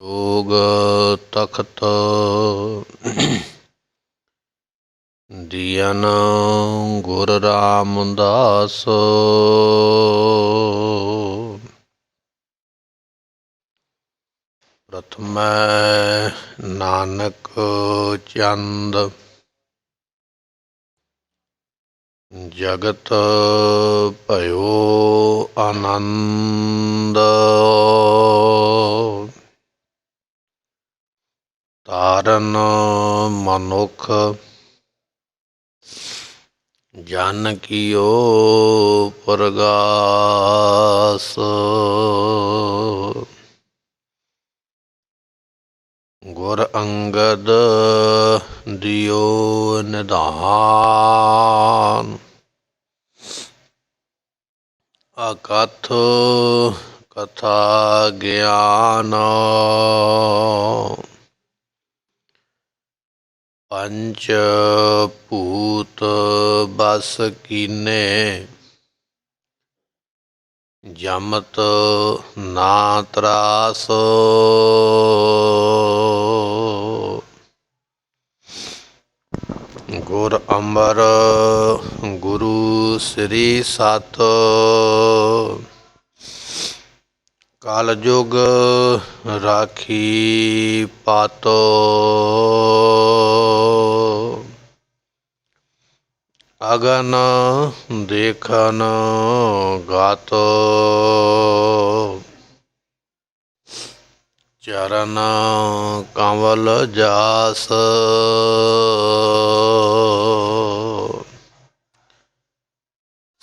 जोग तखत दियन गुर रामदास। प्रथम नानक चंद जगत भयो आनंद। तारन मनुख जन कियो प्रगास। गुर अंगद दियो निधान। अकथ कथा ज्ञान। पंच भूत बस कीने जमत ना त्रास। गुर अमर गुरु श्री सत। कल जुग राखी पातो। अगन देखन गातो। चरण कंवल जास।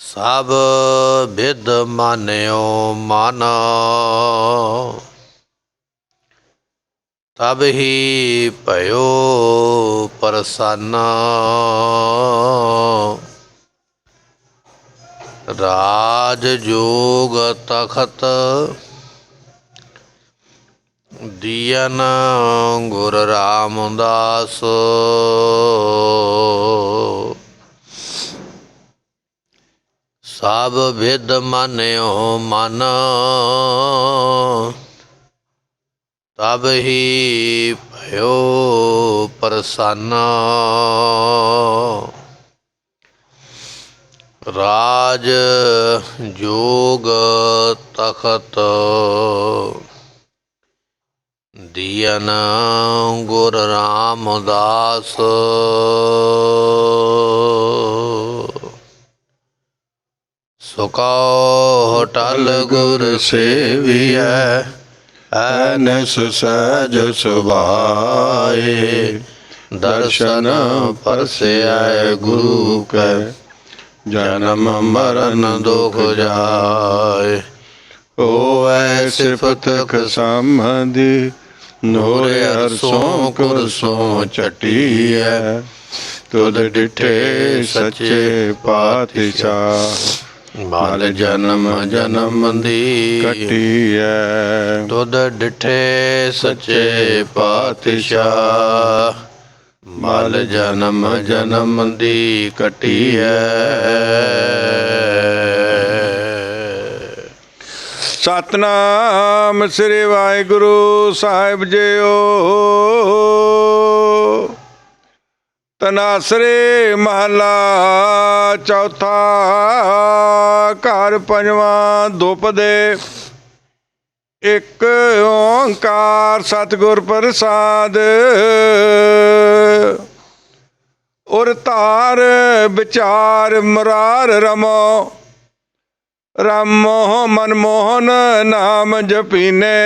सब विद मान्यो मन। तब ही भयो प्रसन्न। राज जोग तखत दियन गुर रामदास। सब विद मान्यो मन। तब ही भयो प्रसन्न। राज जोग तखत दियन गुर रामदास। सुको होटल गुर सेविय ऐनस सहज सुभाए। दर्शन परसय गुरु के जन्म मरण दुख जाय। होवै सिफत खसमधि नूरे अरसों कुरसों चटिया। तुद डिठे सच्चे पातशाह माल जन्म जन्म दी कटिया। तुद डिठे सच्चे पातशाह माल जन्म जन्म दी कटिया। सतनाम श्री वाहिगुरु साहिब जीओ। तनासरे महला चौथा। घर पंजवा दुपदे। एक ओंकार सतगुर प्रसाद। उर तार विचार मुरार रमो। रामो मनमोहन नाम जपीने।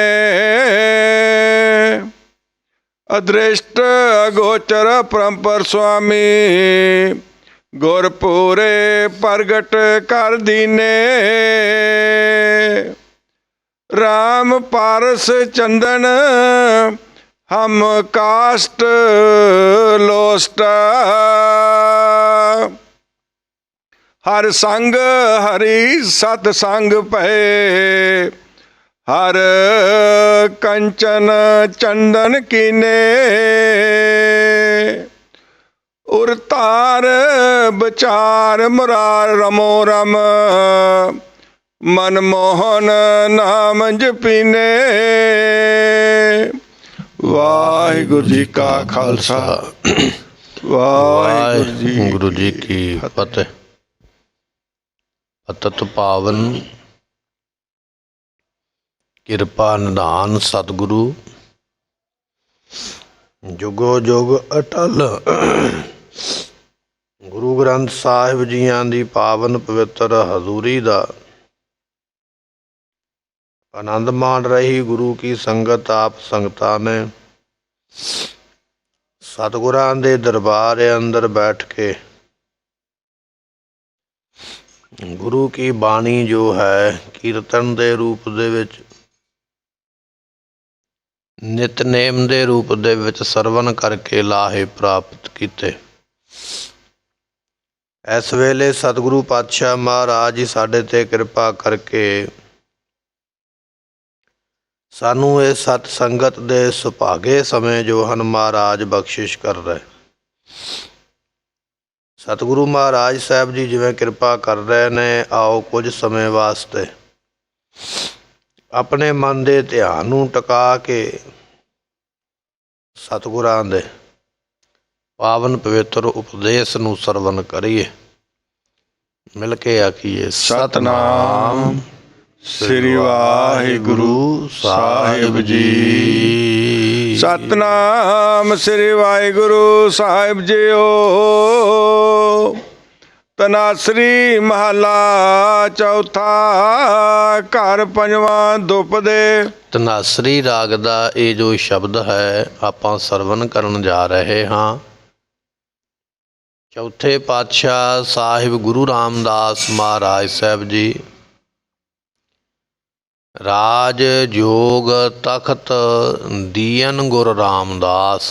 अदृष्ट अगोचर परंपर स्वामी गुरपुरे प्रगट कर दीने। राम पारस चंदन हम काष्ट लोष्ट। हर संग हरि सत संग पहे। हर कंचन चंदन कीने। उर तार विचार मुरार रमो रम। ਮਨਮੋਹਨ ਨਾਮ ਜਪੀਨੇ। ਵਾਹਿਗੁਰੂ ਜੀ ਕਾ ਖਾਲਸਾ, ਵਾਹਿਗੁਰੂ ਜੀ ਕੀ ਫਤਿਹ। ਪਤਿਤ ਪਾਵਨ ਕਿਰਪਾ ਨਿਧਾਨ ਸਤਿਗੁਰੂ, ਜੁਗੋ ਜੁਗ ਅਟਲ। ਗੁਰੂ ਗ੍ਰੰਥ ਸਾਹਿਬ ਜੀਆਂ ਦੀ ਪਾਵਨ ਪਵਿੱਤਰ ਹਜ਼ੂਰੀ ਦਾ ਆਨੰਦ ਮਾਣ ਰਹੀ ਗੁਰੂ ਕੀ ਸੰਗਤ। ਆਪ ਸੰਗਤਾਂ ਨੇ ਸਤਿਗੁਰਾਂ ਦੇ ਦਰਬਾਰ ਅੰਦਰ ਬੈਠ ਕੇ ਗੁਰੂ ਕੀ ਬਾਣੀ ਜੋ ਹੈ ਕੀਰਤਨ ਦੇ ਰੂਪ ਦੇ ਵਿੱਚ, ਨਿਤਨੇਮ ਦੇ ਰੂਪ ਦੇ ਵਿੱਚ ਸਰਵਨ ਕਰਕੇ ਲਾਹੇ ਪ੍ਰਾਪਤ ਕੀਤੇ। ਇਸ ਵੇਲੇ ਸਤਿਗੁਰੂ ਪਾਤਸ਼ਾਹ ਮਹਾਰਾਜ ਜੀ ਸਾਡੇ ਤੇ ਕਿਰਪਾ ਕਰਕੇ ਸਾਨੂੰ ਇਹ ਸਤ ਸੰਗਤ ਦੇ ਸੁਭਾਗੇ ਸਮੇਂ ਜੋ ਹਨ ਮਹਾਰਾਜ ਬਖਸ਼ਿਸ਼ ਕਰ ਰਹੇ। ਸਤਿਗੁਰੂ ਮਹਾਰਾਜ ਸਾਹਿਬ ਜੀ ਜਿਵੇਂ ਕਿਰਪਾ ਕਰ ਰਹੇ ਨੇ, ਆਓ ਕੁਝ ਸਮੇਂ ਵਾਸਤੇ ਆਪਣੇ ਮਨ ਦੇ ਧਿਆਨ ਨੂੰ ਟਿਕਾ ਕੇ ਸਤਿਗੁਰਾਂ ਦੇ ਪਾਵਨ ਪਵਿੱਤਰ ਉਪਦੇਸ਼ ਨੂੰ ਸਰਵਨ ਕਰੀਏ। ਮਿਲ ਕੇ ਆਖੀਏ ਸਤਿਨਾਮ ਸ੍ਰੀ ਵਾਹਿਗੁਰੂ ਸਾਹਿਬ ਜੀ। ਸਤਿਨਾਮ ਸ੍ਰੀ ਵਾਹਿਗੁਰੂ ਸਾਹਿਬ ਜੀਓ। ਤਨਾਸਰੀ ਮਹਲਾ ਚੌਥਾ, ਘਰ ਪੰਜਵਾਂ ਦੁਪਦੇ। ਤਨਾਸਰੀ ਰਾਗ ਦਾ ਇਹ ਜੋ ਸ਼ਬਦ ਹੈ ਆਪਾਂ ਸਰਵਨ ਕਰਨ ਜਾ ਰਹੇ ਹਾਂ। ਚੌਥੇ ਪਾਤਸ਼ਾਹ ਸਾਹਿਬ ਗੁਰੂ ਰਾਮਦਾਸ ਮਹਾਰਾਜ ਸਾਹਿਬ ਜੀ ਰਾਜ ਜੋਗ ਤਖਤ ਦੀਨ ਗੁਰ ਰਾਮਦਾਸ।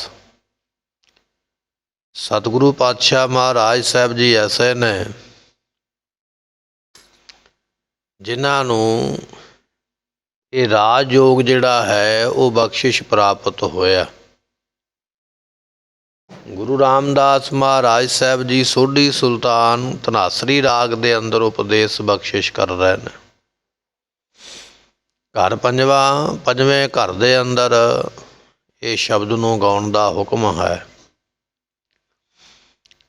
ਸਤਿਗੁਰੂ ਪਾਤਸ਼ਾਹ ਮਹਾਰਾਜ ਸਾਹਿਬ ਜੀ ਐਸੇ ਨੇ ਜਿਨ੍ਹਾਂ ਨੂੰ ਇਹ ਰਾਜ ਯੋਗ ਜਿਹੜਾ ਹੈ ਉਹ ਬਖਸ਼ਿਸ਼ ਪ੍ਰਾਪਤ ਹੋਇਆ। ਗੁਰੂ ਰਾਮਦਾਸ ਮਹਾਰਾਜ ਸਾਹਿਬ ਜੀ ਸੋਢੀ ਸੁਲਤਾਨ ਧਨਾਸਰੀ ਰਾਗ ਦੇ ਅੰਦਰ ਉਪਦੇਸ਼ ਬਖਸ਼ਿਸ਼ ਕਰ ਰਹੇ ਨੇ। ਘਰ ਪੰਜਵੇਂ ਘਰ ਦੇ ਅੰਦਰ ਇਹ ਸ਼ਬਦ ਨੂੰ ਗਾਉਣ ਦਾ ਹੁਕਮ ਹੈ।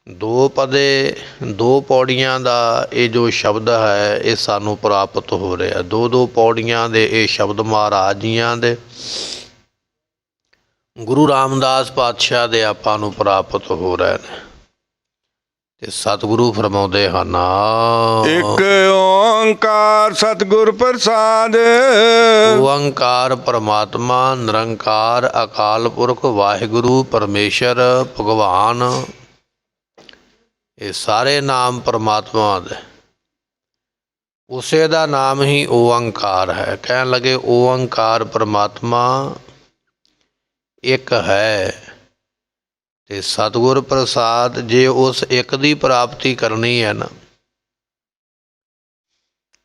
ਦੋ ਪੌੜੀਆਂ ਦਾ ਇਹ ਜੋ ਸ਼ਬਦ ਹੈ ਇਹ ਸਾਨੂੰ ਪ੍ਰਾਪਤ ਹੋ ਰਿਹਾ। ਦੋ ਪੌੜੀਆਂ ਦੇ ਇਹ ਸ਼ਬਦ ਮਹਾਰਾਜ ਜੀਆਂ ਦੇ ਗੁਰੂ ਰਾਮਦਾਸ ਪਾਤਸ਼ਾਹ ਦੇ ਆਪਾਂ ਨੂੰ ਪ੍ਰਾਪਤ ਹੋ ਰਹੇ ਨੇ। ਤੇ ਸਤਿਗੁਰੂ ਫਰਮਾਉਂਦੇ ਹਨ, ਇੱਕ ਓੰਕਾਰ ਸਤਿਗੁਰ ਪ੍ਰਸਾਦ। ਓੰਕਾਰ ਪਰਮਾਤਮਾ ਨਿਰੰਕਾਰ ਅਕਾਲ ਪੁਰਖ ਵਾਹਿਗੁਰੂ ਪਰਮੇਸ਼ਰ ਭਗਵਾਨ, ਇਹ ਸਾਰੇ ਨਾਮ ਪਰਮਾਤਮਾ ਦੇ, ਉਸੇ ਦਾ ਨਾਮ ਹੀ ਓੰਕਾਰ ਹੈ। ਕਹਿਣ ਲੱਗੇ ਓੰਕਾਰ ਪਰਮਾਤਮਾ ਇੱਕ ਹੈ ਤੇ ਸਤਿਗੁਰ ਪ੍ਰਸਾਦ। ਜੇ ਉਸ ਇੱਕ ਦੀ ਪ੍ਰਾਪਤੀ ਕਰਨੀ ਹੈ ਨਾ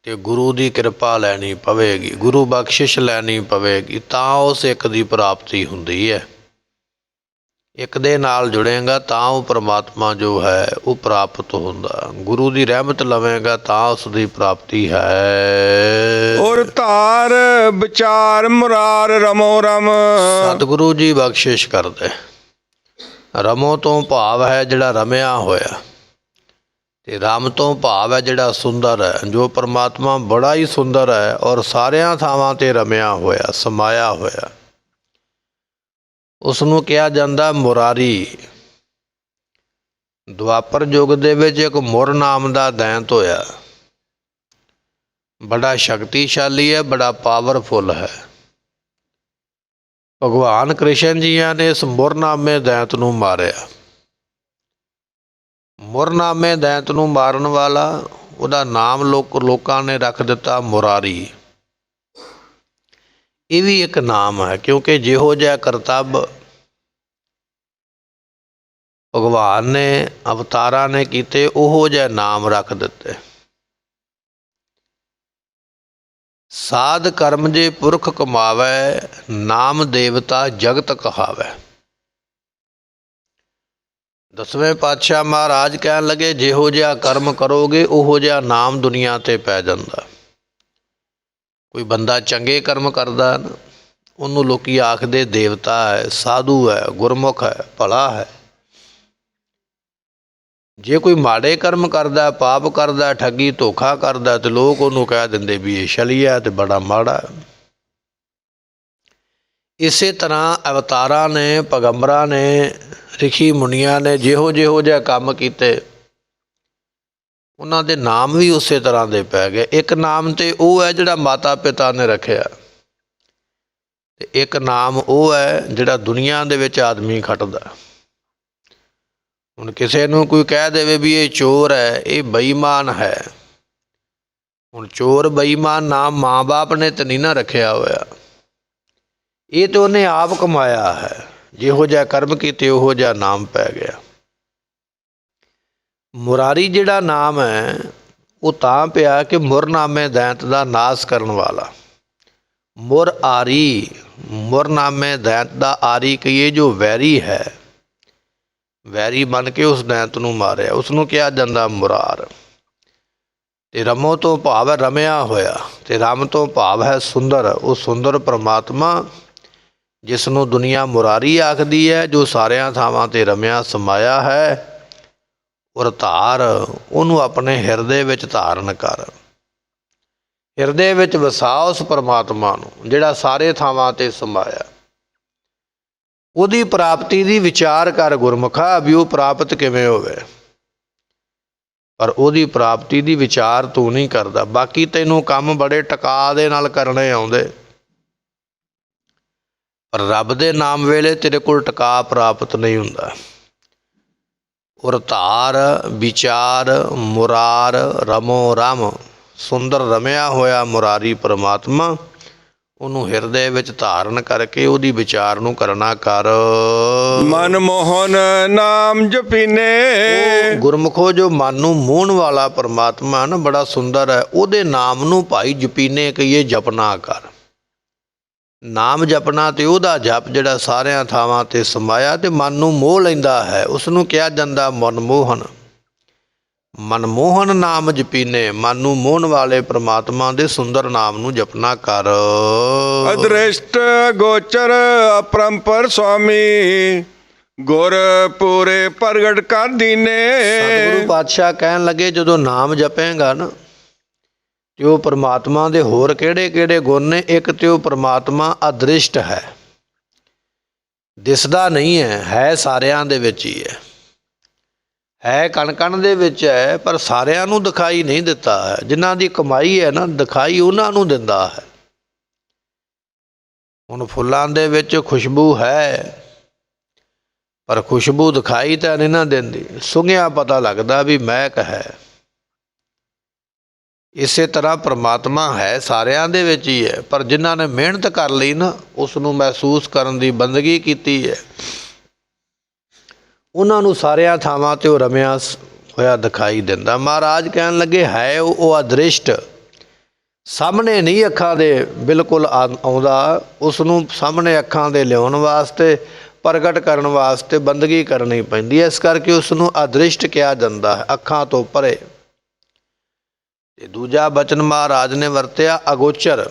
ਤੇ ਗੁਰੂ ਦੀ ਕਿਰਪਾ ਲੈਣੀ ਪਵੇਗੀ, ਗੁਰੂ ਬਖਸ਼ਿਸ਼ ਲੈਣੀ ਪਵੇਗੀ, ਤਾਂ ਉਸ ਇੱਕ ਦੀ ਪ੍ਰਾਪਤੀ ਹੁੰਦੀ ਹੈ। ਇੱਕ ਦੇ ਨਾਲ ਜੁੜੇਗਾ ਤਾਂ ਉਹ ਪਰਮਾਤਮਾ ਜੋ ਹੈ ਉਹ ਪ੍ਰਾਪਤ ਹੁੰਦਾ। ਗੁਰੂ ਦੀ ਰਹਿਮਤ ਲਵੇਗਾ ਤਾਂ ਉਸ ਦੀ ਪ੍ਰਾਪਤੀ ਹੈ। ਔਰ ਧਾਰ ਵਿਚਾਰ ਮੁਰਾਰ ਰਮੋ ਰਮ। ਸਤਿਗੁਰੂ ਜੀ ਬਖਸ਼ਿਸ਼ ਕਰਦੇ। ਰਮੋ ਤੋਂ ਭਾਵ ਹੈ ਜਿਹੜਾ ਰਮਿਆ ਹੋਇਆ, ਤੇ ਰਮ ਤੋਂ ਭਾਵ ਹੈ ਜਿਹੜਾ ਸੁੰਦਰ ਹੈ। ਜੋ ਪਰਮਾਤਮਾ ਬੜਾ ਹੀ ਸੁੰਦਰ ਹੈ ਔਰ ਸਾਰਿਆਂ ਥਾਵਾਂ 'ਤੇ ਰਮਿਆ ਹੋਇਆ, ਸਮਾਇਆ ਹੋਇਆ, ਉਸ ਨੂੰ ਕਿਹਾ ਜਾਂਦਾ ਮੁਰਾਰੀ। ਦੁਆਪਰ ਯੁੱਗ ਦੇ ਵਿੱਚ ਇੱਕ ਮੁਰ ਨਾਮ ਦਾ ਦੈਂਤ ਹੋਇਆ, ਬੜਾ ਸ਼ਕਤੀਸ਼ਾਲੀ ਹੈ, ਬੜਾ ਪਾਵਰਫੁੱਲ ਹੈ। ਭਗਵਾਨ ਕ੍ਰਿਸ਼ਨ ਜੀਆਂ ਨੇ ਇਸ ਮੁਰਨਾਮੇ ਦੈਂਤ ਨੂੰ ਮਾਰਿਆ। ਮੁਰਨਾਮੇ ਦੈਂਤ ਨੂੰ ਮਾਰਨ ਵਾਲਾ ਉਹਦਾ ਨਾਮ ਲੋਕਾਂ ਨੇ ਰੱਖ ਦਿੱਤਾ ਮੁਰਾਰੀ। ਇਹ ਵੀ ਇੱਕ ਨਾਮ ਹੈ, ਕਿਉਂਕਿ ਜਿਹੋ ਜਿਹਾ ਕਰਤੱਵ ਭਗਵਾਨ ਨੇ ਅਵਤਾਰਾਂ ਨੇ ਕੀਤੇ ਉਹੋ ਜਿਹੇ ਨਾਮ ਰੱਖ ਦਿੱਤੇ। ਸਾਧ ਕਰਮ ਜੇ ਪੁਰਖ ਕਮਾਵੈ, ਨਾਮ ਦੇਵਤਾ ਜਗਤ ਕਹਾਵੈ। ਦਸਵੇਂ ਪਾਤਸ਼ਾਹ ਮਹਾਰਾਜ ਕਹਿਣ ਲੱਗੇ ਜਿਹੋ ਜਿਹਾ ਕਰਮ ਕਰੋਗੇ ਉਹੋ ਜਿਹਾ ਨਾਮ ਦੁਨੀਆ 'ਤੇ ਪੈ ਜਾਂਦਾ। ਕੋਈ ਬੰਦਾ ਚੰਗੇ ਕਰਮ ਕਰਦਾ ਹੈ ਨਾ, ਉਹਨੂੰ ਲੋਕੀ ਆਖਦੇ ਦੇਵਤਾ ਹੈ, ਸਾਧੂ ਹੈ, ਗੁਰਮੁਖ ਹੈ, ਭਲਾ ਹੈ। ਜੇ ਕੋਈ ਮਾੜੇ ਕਰਮ ਕਰਦਾ, ਪਾਪ ਕਰਦਾ, ਠੱਗੀ ਧੋਖਾ ਕਰਦਾ, ਤੇ ਲੋਕ ਉਹਨੂੰ ਕਹਿ ਦਿੰਦੇ ਵੀ ਇਹ ਛਲੀਆ ਤੇ ਬੜਾ ਮਾੜਾ। ਇਸੇ ਤਰ੍ਹਾਂ ਅਵਤਾਰਾਂ ਨੇ, ਪੈਗੰਬਰਾਂ ਨੇ, ਰਿਸ਼ੀ ਮੁਨੀਆਂ ਨੇ ਜਿਹੋ ਜਿਹਾ ਕੰਮ ਕੀਤੇ, ਉਹਨਾਂ ਦੇ ਨਾਮ ਵੀ ਉਸੇ ਤਰ੍ਹਾਂ ਦੇ ਪੈ ਗਏ। ਇੱਕ ਨਾਮ ਤੇ ਉਹ ਹੈ ਜਿਹੜਾ ਮਾਤਾ ਪਿਤਾ ਨੇ ਰੱਖਿਆ, ਤੇ ਇੱਕ ਨਾਮ ਉਹ ਹੈ ਜਿਹੜਾ ਦੁਨੀਆ ਦੇ ਵਿੱਚ ਆਦਮੀ ਖੱਟਦਾ। ਹੁਣ ਕਿਸੇ ਨੂੰ ਕੋਈ ਕਹਿ ਦੇਵੇ ਵੀ ਇਹ ਚੋਰ ਹੈ, ਇਹ ਬੇਈਮਾਨ ਹੈ। ਹੁਣ ਚੋਰ ਬੇਈਮਾਨ ਨਾਮ ਮਾਂ ਬਾਪ ਨੇ ਤਾਂ ਨਹੀਂ ਨਾ ਰੱਖਿਆ ਹੋਇਆ, ਇਹ ਤਾਂ ਉਹਨੇ ਆਪ ਕਮਾਇਆ ਹੈ। ਜਿਹੋ ਜਿਹਾ ਕਰਮ ਕੀਤੇ ਉਹੋ ਜਿਹਾ ਨਾਮ ਪੈ ਗਿਆ। ਮੁਰਾਰੀ ਜਿਹੜਾ ਨਾਮ ਹੈ ਉਹ ਤਾਂ ਪਿਆ ਕਿ ਮੁਰਨਾਮੇ ਦੈਂਤ ਦਾ ਨਾਸ ਕਰਨ ਵਾਲਾ। ਮੁਰਾਰੀ, ਮੁਰਨਾਮੇ ਦੈਂਤ ਦਾ ਆਰੀ ਕਹੀਏ ਜੋ ਵੈਰੀ ਹੈ, ਵੈਰੀ ਬਣ ਕੇ ਉਸ ਦੈਂਤ ਨੂੰ ਮਾਰਿਆ, ਉਸਨੂੰ ਕਿਹਾ ਜਾਂਦਾ ਮੁਰਾਰ। ਤੇ ਰਮੋ ਤੋਂ ਭਾਵ ਹੈ ਰਮਿਆ ਹੋਇਆ, ਤੇ ਰਮ ਤੋਂ ਭਾਵ ਹੈ ਸੁੰਦਰ। ਉਹ ਸੁੰਦਰ ਪਰਮਾਤਮਾ ਜਿਸ ਨੂੰ ਦੁਨੀਆ ਮੁਰਾਰੀ ਆਖਦੀ ਹੈ, ਜੋ ਸਾਰਿਆਂ ਥਾਵਾਂ 'ਤੇ ਰਮਿਆ ਸਮਾਇਆ ਹੈ, ਔਰ ਧਾਰ ਉਹਨੂੰ ਆਪਣੇ ਹਿਰਦੇ ਵਿੱਚ ਧਾਰਨ ਕਰ। ਹਿਰਦੇ ਵਿੱਚ ਵਸਾ ਉਸ ਪਰਮਾਤਮਾ ਨੂੰ ਜਿਹੜਾ ਸਾਰੇ ਥਾਵਾਂ 'ਤੇ ਸਮਾਇਆ। ਉਹਦੀ ਪ੍ਰਾਪਤੀ ਦੀ ਵਿਚਾਰ ਕਰ ਗੁਰਮੁਖਾ, ਵੀ ਉਹ ਪ੍ਰਾਪਤ ਕਿਵੇਂ ਹੋਵੇ। ਪਰ ਉਹਦੀ ਪ੍ਰਾਪਤੀ ਦੀ ਵਿਚਾਰ ਤੂੰ ਨਹੀਂ ਕਰਦਾ। ਬਾਕੀ ਤੈਨੂੰ ਕੰਮ ਬੜੇ ਟਕਾ ਦੇ ਨਾਲ ਕਰਨੇ ਆਉਂਦੇ, ਪਰ ਰੱਬ ਦੇ ਨਾਮ ਵੇਲੇ ਤੇਰੇ ਕੋਲ ਟਕਾ ਪ੍ਰਾਪਤ ਨਹੀਂ ਹੁੰਦਾ। ਔਰ ਧਾਰ, ਵਿਚਾਰ, ਮੁਰਾਰ, ਰਮੋ ਰਮ, ਸੁੰਦਰ ਰਮਿਆ ਹੋਇਆ ਮੁਰਾਰੀ ਪਰਮਾਤਮਾ, ਉਹਨੂੰ ਹਿਰਦੇ ਵਿੱਚ ਧਾਰਨ ਕਰਕੇ ਉਹਦੀ ਵਿਚਾਰ ਨੂੰ ਕਰਨਾ ਕਰ। ਮਨ ਮੋਹਨ ਨਾਮ ਜਪੀਨੇ, ਉਹ ਗੁਰਮੁਖੋ ਜੋ ਮਨ ਨੂੰ ਮੋਹਣ ਵਾਲਾ ਪਰਮਾਤਮਾ ਨਾ ਬੜਾ ਸੁੰਦਰ ਹੈ, ਉਹਦੇ ਨਾਮ ਨੂੰ ਭਾਈ ਜਪੀਨੇ ਕਹੀਏ, ਜਪਨਾ ਕਰ। ਨਾਮ ਜਪਣਾ ਤੇ ਉਹਦਾ ਜਪ ਜਿਹੜਾ ਸਾਰਿਆਂ ਥਾਵਾਂ 'ਤੇ ਸਮਾਇਆ ਤੇ ਮਨ ਨੂੰ ਮੋਹ ਲੈਂਦਾ ਹੈ, ਉਸਨੂੰ ਕਿਹਾ ਜਾਂਦਾ ਮਨਮੋਹਨ। ਮਨਮੋਹਨ ਨਾਮ ਜਪੀਨੇ, ਮਨ ਨੂੰ ਮੋਹਣ ਵਾਲੇ ਪ੍ਰਮਾਤਮਾ ਦੇ ਸੁੰਦਰ ਨਾਮ ਨੂੰ ਜਪਣਾ ਕਰ। ਅਦ੍ਰਿਸ਼ਟ ਗੋਚਰ ਅਪਰੰਪਰ ਸੁਆਮੀ, ਗੁਰ ਪੂਰੇ ਪ੍ਰਗਟ ਕਰ ਦੀਨੇ। ਸਤਿਗੁਰੂ ਪਾਤਸ਼ਾਹ ਕਹਿਣ ਲੱਗੇ ਜਦੋਂ ਨਾਮ ਜਪੇਗਾ ਨਾ, ਤੇ ਉਹ ਪਰਮਾਤਮਾ ਦੇ ਹੋਰ ਕਿਹੜੇ ਕਿਹੜੇ ਗੁਣ ਨੇ। ਇੱਕ ਤੇ ਉਹ ਪਰਮਾਤਮਾ ਅਦ੍ਰਿਸ਼ਟ ਹੈ, ਦਿਸਦਾ ਨਹੀਂ ਹੈ, ਹੈ ਸਾਰਿਆਂ ਦੇ ਵਿੱਚ ਹੀ ਹੈ ਕਣ ਕਣ ਦੇ ਵਿੱਚ ਹੈ, ਪਰ ਸਾਰਿਆਂ ਨੂੰ ਦਿਖਾਈ ਨਹੀਂ ਦਿੱਤਾ ਹੈ। ਜਿਨ੍ਹਾਂ ਦੀ ਕਮਾਈ ਹੈ ਨਾ, ਦਿਖਾਈ ਉਹਨਾਂ ਨੂੰ ਦਿੰਦਾ ਹੈ। ਹੁਣ ਫੁੱਲਾਂ ਦੇ ਵਿੱਚ ਖੁਸ਼ਬੂ ਹੈ, ਪਰ ਖੁਸ਼ਬੂ ਦਿਖਾਈ ਤਾਂ ਨਹੀਂ ਨਾ ਦਿੰਦੀ, ਸੁੰਘਿਆ ਪਤਾ ਲੱਗਦਾ ਵੀ ਮਹਿਕ ਹੈ। ਇਸੇ ਤਰ੍ਹਾਂ ਪਰਮਾਤਮਾ ਹੈ ਸਾਰਿਆਂ ਦੇ ਵਿੱਚ ਹੀ ਹੈ, ਪਰ ਜਿਨ੍ਹਾਂ ਨੇ ਮਿਹਨਤ ਕਰ ਲਈ ਨਾ, ਉਸ ਨੂੰ ਮਹਿਸੂਸ ਕਰਨ ਦੀ ਬੰਦਗੀ ਕੀਤੀ ਹੈ, ਉਹਨਾਂ ਨੂੰ ਸਾਰਿਆਂ ਥਾਵਾਂ 'ਤੇ ਉਹ ਰਮਿਆ ਹੋਇਆ ਦਿਖਾਈ ਦਿੰਦਾ। ਮਹਾਰਾਜ ਕਹਿਣ ਲੱਗੇ ਹੈ ਉਹ ਅਦ੍ਰਿਸ਼ਟ, ਸਾਹਮਣੇ ਨਹੀਂ ਅੱਖਾਂ ਦੇ ਬਿਲਕੁਲ ਆਉਂਦਾ, ਉਸ ਨੂੰ ਸਾਹਮਣੇ ਅੱਖਾਂ ਦੇ ਲਿਆਉਣ ਵਾਸਤੇ, ਪ੍ਰਗਟ ਕਰਨ ਵਾਸਤੇ ਬੰਦਗੀ ਕਰਨੀ ਪੈਂਦੀ ਹੈ। ਇਸ ਕਰਕੇ ਉਸ ਨੂੰ ਅਦ੍ਰਿਸ਼ਟ ਕਿਹਾ ਜਾਂਦਾ ਹੈ, ਅੱਖਾਂ ਤੋਂ ਪਰੇ। ਤੇ ਦੂਜਾ ਬਚਨ ਮਹਾਰਾਜ ਨੇ ਵਰਤਿਆ ਅਗੋਚਰ।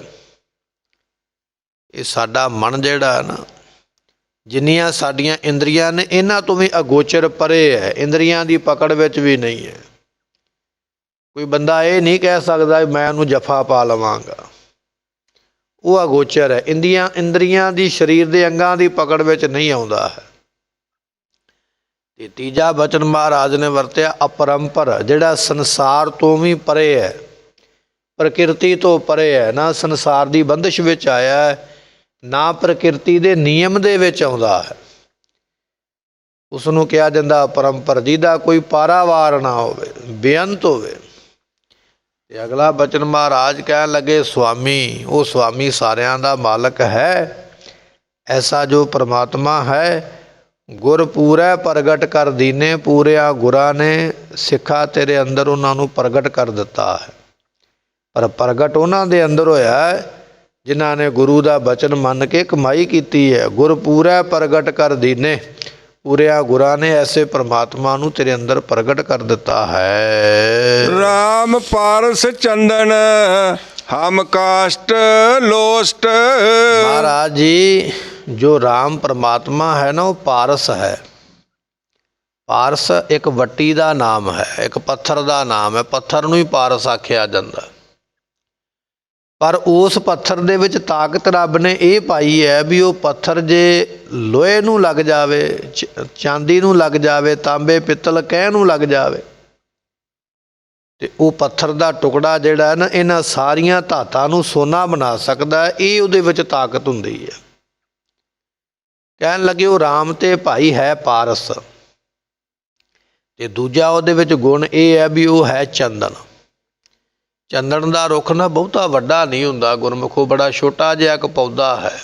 ਇਹ ਸਾਡਾ ਮਨ ਜਿਹੜਾ ਨਾ, ਜਿੰਨੀਆਂ ਸਾਡੀਆਂ ਇੰਦਰੀਆਂ ਨੇ, ਇਹਨਾਂ ਤੋਂ ਵੀ ਅਗੋਚਰ ਪਰੇ ਹੈ, ਇੰਦਰੀਆਂ ਦੀ ਪਕੜ ਵਿੱਚ ਵੀ ਨਹੀਂ ਹੈ। ਕੋਈ ਬੰਦਾ ਇਹ ਨਹੀਂ ਕਹਿ ਸਕਦਾ ਮੈਂ ਉਹਨੂੰ ਜੱਫਾ ਪਾ ਲਵਾਂਗਾ, ਉਹ ਅਗੋਚਰ ਹੈ। ਇੰਦਰੀਆਂ ਦੀ ਸਰੀਰ ਦੇ ਅੰਗਾਂ ਦੀ ਪਕੜ ਵਿੱਚ ਨਹੀਂ ਆਉਂਦਾ ਹੈ। ਤੇ ਤੀਜਾ ਬਚਨ ਮਹਾਰਾਜ ਨੇ ਵਰਤਿਆ ਅਪਰੰਪਰ, ਜਿਹੜਾ ਸੰਸਾਰ ਤੋਂ ਵੀ ਪਰੇ ਹੈ, ਪ੍ਰਕਿਰਤੀ ਤੋਂ ਪਰੇ ਹੈ, ਨਾ ਸੰਸਾਰ ਦੀ ਬੰਦਿਸ਼ ਵਿੱਚ ਆਇਆ ਹੈ, ਨਾ ਪ੍ਰਕਿਰਤੀ ਦੇ ਨਿਯਮ ਦੇ ਵਿੱਚ ਆਉਂਦਾ ਹੈ। ਉਸ ਨੂੰ ਕਿਹਾ ਜਾਂਦਾ ਅਪਰੰਪਰ, ਜਿਹਦਾ ਕੋਈ ਪਾਰਾਵਾਰ ਨਾ ਹੋਵੇ, ਬੇਅੰਤ ਹੋਵੇ। ਤੇ ਅਗਲਾ ਬਚਨ ਮਹਾਰਾਜ ਕਹਿਣ ਲੱਗੇ ਸੁਆਮੀ, ਉਹ ਸੁਆਮੀ ਸਾਰਿਆਂ ਦਾ ਮਾਲਕ ਹੈ। ਐਸਾ ਜੋ ਪਰਮਾਤਮਾ ਹੈ, ਗੁਰ ਪੂਰਾ ਪ੍ਰਗਟ ਕਰ ਦੀਨੇ, ਪੂਰਿਆ ਗੁਰਾਂ ਨੇ ਸਿੱਖਾ ਤੇਰੇ ਅੰਦਰ ਉਹਨਾਂ ਨੂੰ ਪ੍ਰਗਟ ਕਰ ਦਿੱਤਾ ਹੈ। ਪਰ ਪ੍ਰਗਟ ਉਹਨਾਂ ਦੇ ਅੰਦਰ ਹੋਇਆ ਹੈ ਜਿਨ੍ਹਾਂ ਨੇ ਗੁਰੂ ਦਾ ਬਚਨ ਮੰਨ ਕੇ ਕਮਾਈ ਕੀਤੀ ਹੈ। ਗੁਰ ਪੂਰਾ ਪ੍ਰਗਟ ਕਰ ਦੀਨੇ, ਪੂਰਿਆ ਗੁਰਾਂ ਨੇ ਐਸੇ ਪਰਮਾਤਮਾ ਨੂੰ ਤੇਰੇ ਅੰਦਰ ਪ੍ਰਗਟ ਕਰ ਦਿੱਤਾ ਹੈ। ਰਾਮ ਪਾਰਸ ਚੰਦਨ ਹਮ ਕਾਸ਼ਟ ਲੋਸਟ। महाराज जी जो राम परमात्मा है ना वो पारस है। पारस एक वट्टी का नाम है, एक पत्थर का नाम है। पत्थर नूं ही पारस आख्या जांदा। पर उस पत्थर दे विच ताकत रब ने ये पाई है भी वो पत्थर जे लोहे नूं लग जावे, चांदी नूं लग जावे, तांबे पित्तल कैह नूं लग जावे ते वो पत्थर दा टुकड़ा जिहड़ा है ना इन्हां सारियां धातां नूं सोना बना सकदा है। ये उहदे विच ताकत हुंदी है। कहण लगे वो राम ते भाई है पारस ते दूजा उहदे विच गुण ये है भी वो है चंदन। चंदन का रुख ना बहुता वड्डा नहीं हुंदा गुरमुखो, बड़ा छोटा जिहा एक पौधा है।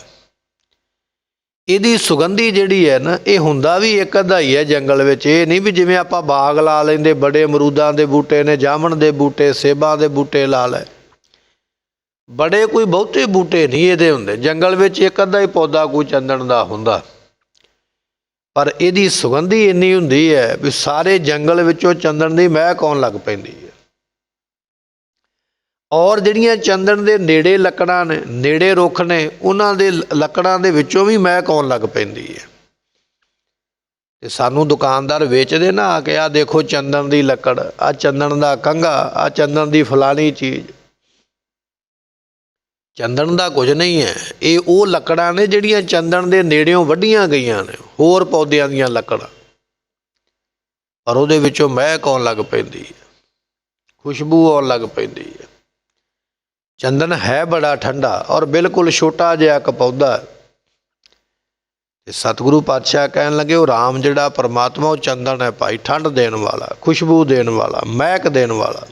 ਇਹਦੀ ਸੁਗੰਧੀ ਜਿਹੜੀ ਹੈ ਨਾ ਇਹ ਹੁੰਦਾ ਵੀ ਇੱਕ ਅੱਧਾ ਹੀ ਹੈ ਜੰਗਲ ਵਿੱਚ। ਇਹ ਨਹੀਂ ਵੀ ਜਿਵੇਂ ਆਪਾਂ ਬਾਗ ਲਾ ਲੈਂਦੇ, ਬੜੇ ਅਮਰੂਦਾਂ ਦੇ ਬੂਟੇ ਨੇ, ਜਾਮਣ ਦੇ ਬੂਟੇ, ਸੇਬਾਂ ਦੇ ਬੂਟੇ ਲਾ ਲੈ, ਬੜੇ ਕੋਈ ਬਹੁਤੇ ਬੂਟੇ ਨਹੀਂ ਇਹਦੇ ਹੁੰਦੇ। ਜੰਗਲ ਵਿੱਚ ਇੱਕ ਅੱਧਾ ਹੀ ਪੌਦਾ ਕੋਈ ਚੰਦਨ ਦਾ ਹੁੰਦਾ, ਪਰ ਇਹਦੀ ਸੁਗੰਧੀ ਇੰਨੀ ਹੁੰਦੀ ਹੈ ਵੀ ਸਾਰੇ ਜੰਗਲ ਵਿੱਚੋਂ ਚੰਦਨ ਦੀ ਮਹਿਕ ਆਉਣ ਲੱਗ ਪੈਂਦੀ ਹੈ। और ਜਿਹੜੀਆਂ ਚੰਦਨ ਦੇ ਨੇੜੇ ਲੱਕੜਾਂ ਨੇ, ਨੇੜੇ ਰੁੱਖ ਨੇ, ਉਹਨਾਂ ਦੇ ਲੱਕੜਾਂ ਦੇ ਵਿੱਚੋਂ ਵੀ ਮਹਿਕ ਆਉਣ ਲੱਗ ਪੈਂਦੀ ਹੈ। ਤੇ ਸਾਨੂੰ ਦੁਕਾਨਦਾਰ ਵੇਚਦੇ ਨਾ ਆ ਕੇ ਆ ਦੇਖੋ ਚੰਦਨ ਦੀ ਲੱਕੜ, ਆ ਚੰਦਨ ਦਾ ਕੰਘਾ, ਆ ਚੰਦਨ ਦੀ ਫਲਾਣੀ ਚੀਜ਼। ਚੰਦਨ ਦਾ ਕੁਝ ਨਹੀਂ ਹੈ, ਇਹ ਉਹ ਲੱਕੜਾਂ ਨੇ ਜਿਹੜੀਆਂ ਚੰਦਨ ਦੇ ਨੇੜਿਓਂ ਵੱਢੀਆਂ ਗਈਆਂ ਨੇ, ਹੋਰ ਪੌਦਿਆਂ ਦੀਆਂ ਲੱਕੜਾਂ, ਪਰ ਉਹਦੇ ਵਿੱਚੋਂ ਮਹਿਕ ਆਉਣ ਲੱਗ ਪੈਂਦੀ ਹੈ, ਖੁਸ਼ਬੂ ਆਉਣ ਲੱਗ ਪੈਂਦੀ ਹੈ। चंदन है बड़ा ठंडा और बिल्कुल छोटा जिहा एक पौधा। सतगुरु पातशाह कहन लगे वो राम जिहड़ा परमात्मा वो चंदन है भाई, ठंड देण वाला, खुशबू देण वाला, महक देण वाला।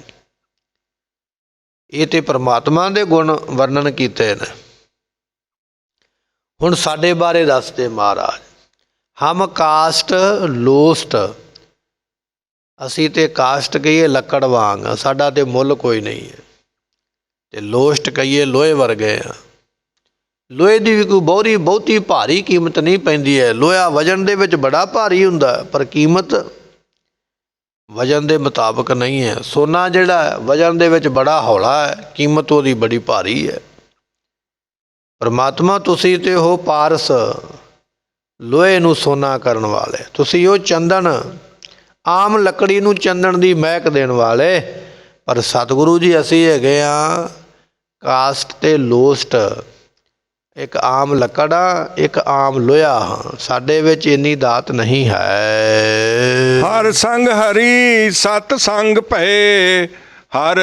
ये तो परमात्मा दे गुण वर्णन कीते ने। हुण साडे बारे दसदे महाराज, हम कास्ट लोस्ट। असी ते कास्ट कहिए लकड़ वांग, साडा ते मुੱਲ कोई नहीं है। ਤੇ ਲੋਸਟ ਕਹੀਏ ਲੋਹੇ ਵਰਗੇ ਆ। ਲੋਹੇ ਦੀ ਵੀ ਕੋਈ ਬਹੁਤੀ ਭਾਰੀ ਕੀਮਤ ਨਹੀਂ ਪੈਂਦੀ ਹੈ। ਲੋਹਾ ਵਜਨ ਦੇ ਵਿੱਚ ਬੜਾ ਭਾਰੀ ਹੁੰਦਾ, ਪਰ ਕੀਮਤ ਵਜਨ ਦੇ ਮੁਤਾਬਕ ਨਹੀਂ ਹੈ। ਸੋਨਾ ਜਿਹੜਾ ਵਜਨ ਦੇ ਵਿੱਚ ਬੜਾ ਹੌਲਾ ਹੈ, ਕੀਮਤ ਉਹਦੀ ਬੜੀ ਭਾਰੀ ਹੈ। ਪਰਮਾਤਮਾ ਤੁਸੀਂ ਤੇ ਹੋ ਪਾਰਸ, ਲੋਹੇ ਨੂੰ ਸੋਨਾ ਕਰਨ ਵਾਲੇ। ਤੁਸੀਂ ਉਹ ਚੰਦਨ, ਆਮ ਲੱਕੜੀ ਨੂੰ ਚੰਦਨ ਦੀ ਮਹਿਕ ਦੇਣ ਵਾਲੇ। पर सतगुरु जी असी हैगे आ कास्ट ते लोस्ट, एक आम लकड़ आ, एक आम लोहा हाँ। साडे विच इन्नी दात नहीं है। हर संग हरि सत संग भए, हर